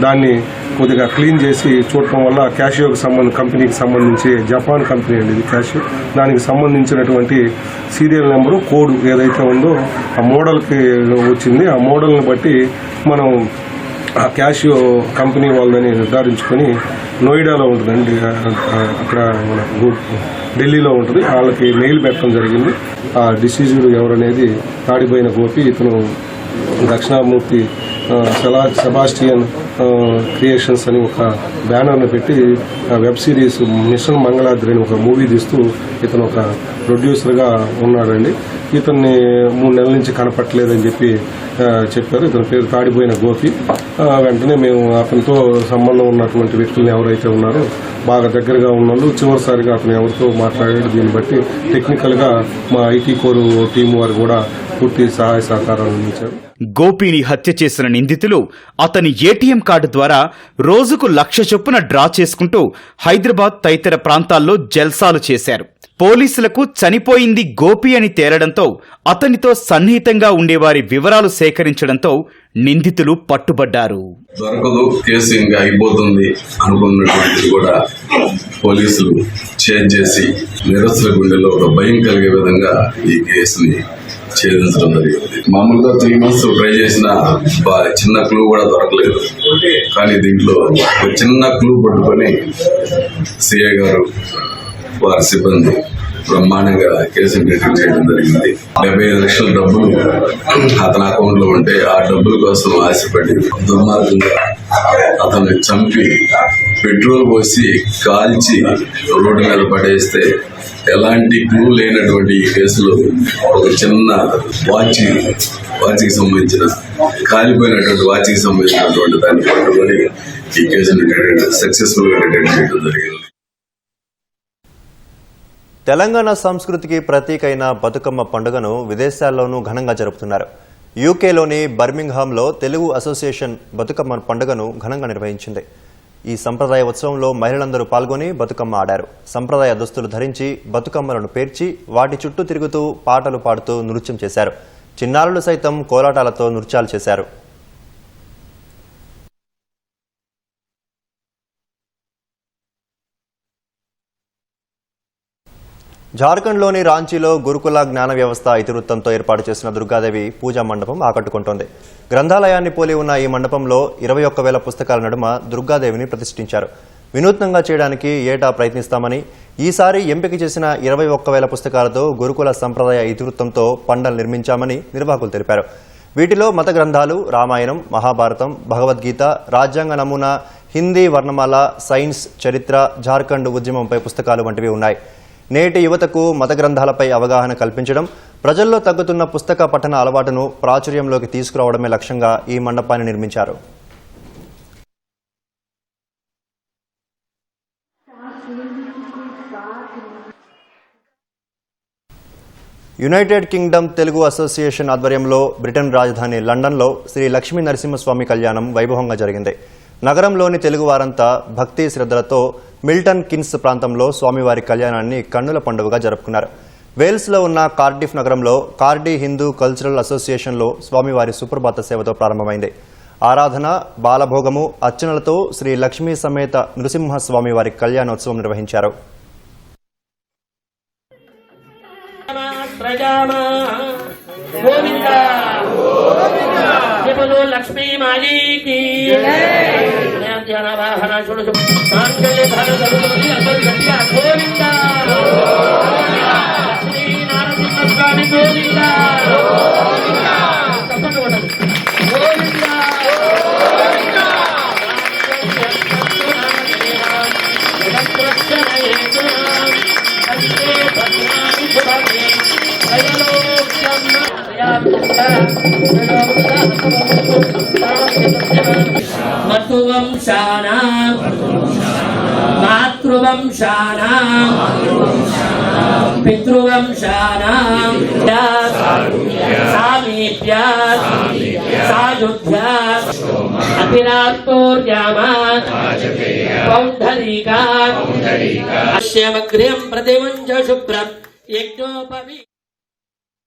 దాన్ని కొద్దిగా క్లీన్ చేసి చూడటం వల్ల క్యాషియోకి కంపెనీకి సంబంధించి జపాన్ కంపెనీ అండి ఇది క్యాషియో, దానికి సంబంధించినటువంటి సీరియల్ నెంబరు కోడ్ ఏదైతే ఉందో ఆ మోడల్కి వచ్చింది. ఆ మోడల్ని బట్టి మనం ఆ క్యాషియో కంపెనీ వాళ్ళని నిర్ధారించుకొని నోయిడాలో ఉంటుందండి, అక్కడ మన ఢిల్లీలో ఉంటుంది, వాళ్ళకి మెయిల్ పెట్టడం జరిగింది. ఆ డిసీజుడు ఎవరనేది తాడిపోయిన గోపి, ఇతను దక్షిణామూర్తి సెబాస్టియన్ క్రియేషన్స్ అని ఒక బ్యానర్ను పెట్టి వెబ్ సిరీస్ మిషన్ మంగళాద్రి అని ఒక మూవీ తీస్తూ ఇతను ఒక ప్రొడ్యూసర్గా ఉన్నాడండి. ఇతన్ని 3 నెలల నుంచి కనపట్టలేదని చెప్పారు. ఇతని పేరు తాడిపోయిన గోపి. వెంటనే మేము అతనితో సంబంధం ఉన్నటువంటి వ్యక్తులను ఎవరైతే ఉన్నారో బాగా దగ్గరగా ఉన్నోళ్ళు చివరిసారిగా అతను ఎవరితో మాట్లాడాడు, దీన్ని బట్టి టెక్నికల్గా మా ఐటీ కోర్ టీం వారు కూడా పూర్తి సహాయ సహకారాలు అందించారు. గోపిని హత్య చేసిన నిందితులు అతని ఏటీఎం కార్డు ద్వారా రోజుకు 1,00,000 చొప్పున డ్రా చేసుకుంటూ హైదరాబాద్ తదితర ప్రాంతాల్లో జల్సాలు చేశారు. పోలీసులకు చనిపోయింది గోపి అని తేలడంతో అతనితో సన్నిహితంగా ఉండేవారి వివరాలు సేకరించడంతో నిందితులు పట్టుబడ్డారు. దొరకదు, కేసు ఇంకా అయిపోతుంది అనుకున్నటువంటిది కూడా పోలీసులు చేంజ్ చేసి నిరసన గుండెల్లో ఒక భయం కలిగే విధంగా ఈ కేసుని ఛేదించడం జరిగింది. మామూలుగా 3 months ట్రై చేసిన చిన్న క్లూ కూడా దొరకలేదు. కానీ దీంట్లో ఒక చిన్న క్లూ పట్టుకొని సిఐ గారు వారి సిబ్బంది బ్రహ్మాండంగా కేసును డిటెక్ట్ చేయడం జరిగింది. 75 లక్షల డబ్బులు అతని అకౌంట్ లో ఉంటే ఆ డబ్బుల కోసం ఆశపడి దుర్మార్గంగా అతన్ని చంపి పెట్రోల్ పోసి కాల్చి రోడ్డు మీద పడేస్తే ఎలాంటి క్లూ లేనటువంటి ఈ కేసులో ఒక చిన్న వాచ్కి సంబంధించిన కాలిపోయినటువంటి వాచ్కి సంబంధించినటువంటి దాన్ని పట్టుకొని ఈ కేసును సక్సెస్ఫుల్ గా డిటెక్ట్ చేయడం జరిగింది. తెలంగాణ సంస్కృతికి ప్రతీక అయిన బతుకమ్మ పండుగను విదేశాల్లోనూ ఘనంగా జరుపుతున్నారు. యూకేలోని బర్మింగ్హామ్లో తెలుగు అసోసియేషన్ బతుకమ్మ పండుగను ఘనంగా నిర్వహించింది. ఈ సంప్రదాయ ఉత్సవంలో మహిళలందరూ పాల్గొని బతుకమ్మ ఆడారు. సంప్రదాయ దుస్తులు ధరించి బతుకమ్మలను పేర్చి వాటి చుట్టూ తిరుగుతూ పాటలు పాడుతూ నృత్యం చేశారు. చిన్నారులు సైతం కోలాటాలతో నృత్యాలు చేశారు. జార్ఖండ్లోని రాంచీలో గురుకుల జ్ఞాన వ్యవస్థ ఇతివృత్తంతో ఏర్పాటు చేసిన దుర్గాదేవి పూజా మండపం ఆకట్టుకుంటోంది. గ్రంథాలయాన్ని పోలి ఉన్న ఈ మండపంలో 21,000 పుస్తకాల నడుమ దుర్గాదేవిని ప్రతిష్ఠించారు. వినూత్నంగా చేయడానికి ఏటా ప్రయత్నిస్తామని, ఈసారి ఎంపిక చేసిన 21,000 పుస్తకాలతో గురుకుల సంప్రదాయ ఇతివృత్తంతో పండలు నిర్మించామని నిర్వాహకులు తెలిపారు. వీటిలో మత గ్రంథాలు, రామాయణం, మహాభారతం, భగవద్గీత, రాజ్యాంగ నమూనా, హిందీ వర్ణమాల, సైన్స్, చరిత్ర, జార్ఖండ్ ఉద్యమంపై పుస్తకాలు వంటివి ఉన్నాయి. నేటి యువతకు మత గ్రంథాలపై అవగాహన కల్పించడం, ప్రజల్లో తగ్గుతున్న పుస్తక పఠన అలవాటును ప్రాచుర్యంలోకి తీసుకురావడమే లక్ష్యంగా ఈ మండపాన్ని నిర్మించారు. యునైటెడ్ కింగ్డమ్ తెలుగు అసోసియేషన్ ఆధ్వర్యంలో బ్రిటన్ రాజధాని లండన్లో శ్రీ లక్ష్మీ నరసింహస్వామి కళ్యాణం వైభవంగా జరిగింది. నగరంలోని తెలుగు వారంతా భక్తి శ్రద్ధలతో మిల్టన్ కిన్స్ ప్రాంతంలో స్వామివారి కళ్యాణాన్ని కన్నుల పండుగగా జరుపుకున్నారు. వేల్స్లో ఉన్న కార్డిఫ్ నగరంలో కార్డి హిందూ కల్చరల్ అసోసియేషన్లో స్వామివారి సుప్రభాత సేవతో ప్రారంభమైంది. ఆరాధన, బాలభోగము, అర్చనలతో శ్రీ లక్ష్మీ సమేత నృసింహస్వామి వారి కళ్యాణోత్సవం నిర్వహించారు. लक्ष्मी माली की वाहन मांगल्य गोविंदा लक्ष्मी नारसिंह स्वामी गोविंदा मतुवंशानां मातृवंशानां पितृवंशानां सामीप्यात् सायुध्यात् अभिरात्तोर्यामात् पौण्ढरीकात् अश्यमग्र्यं प्रतिमुञ्च शुभ्रं यज्ञोपवी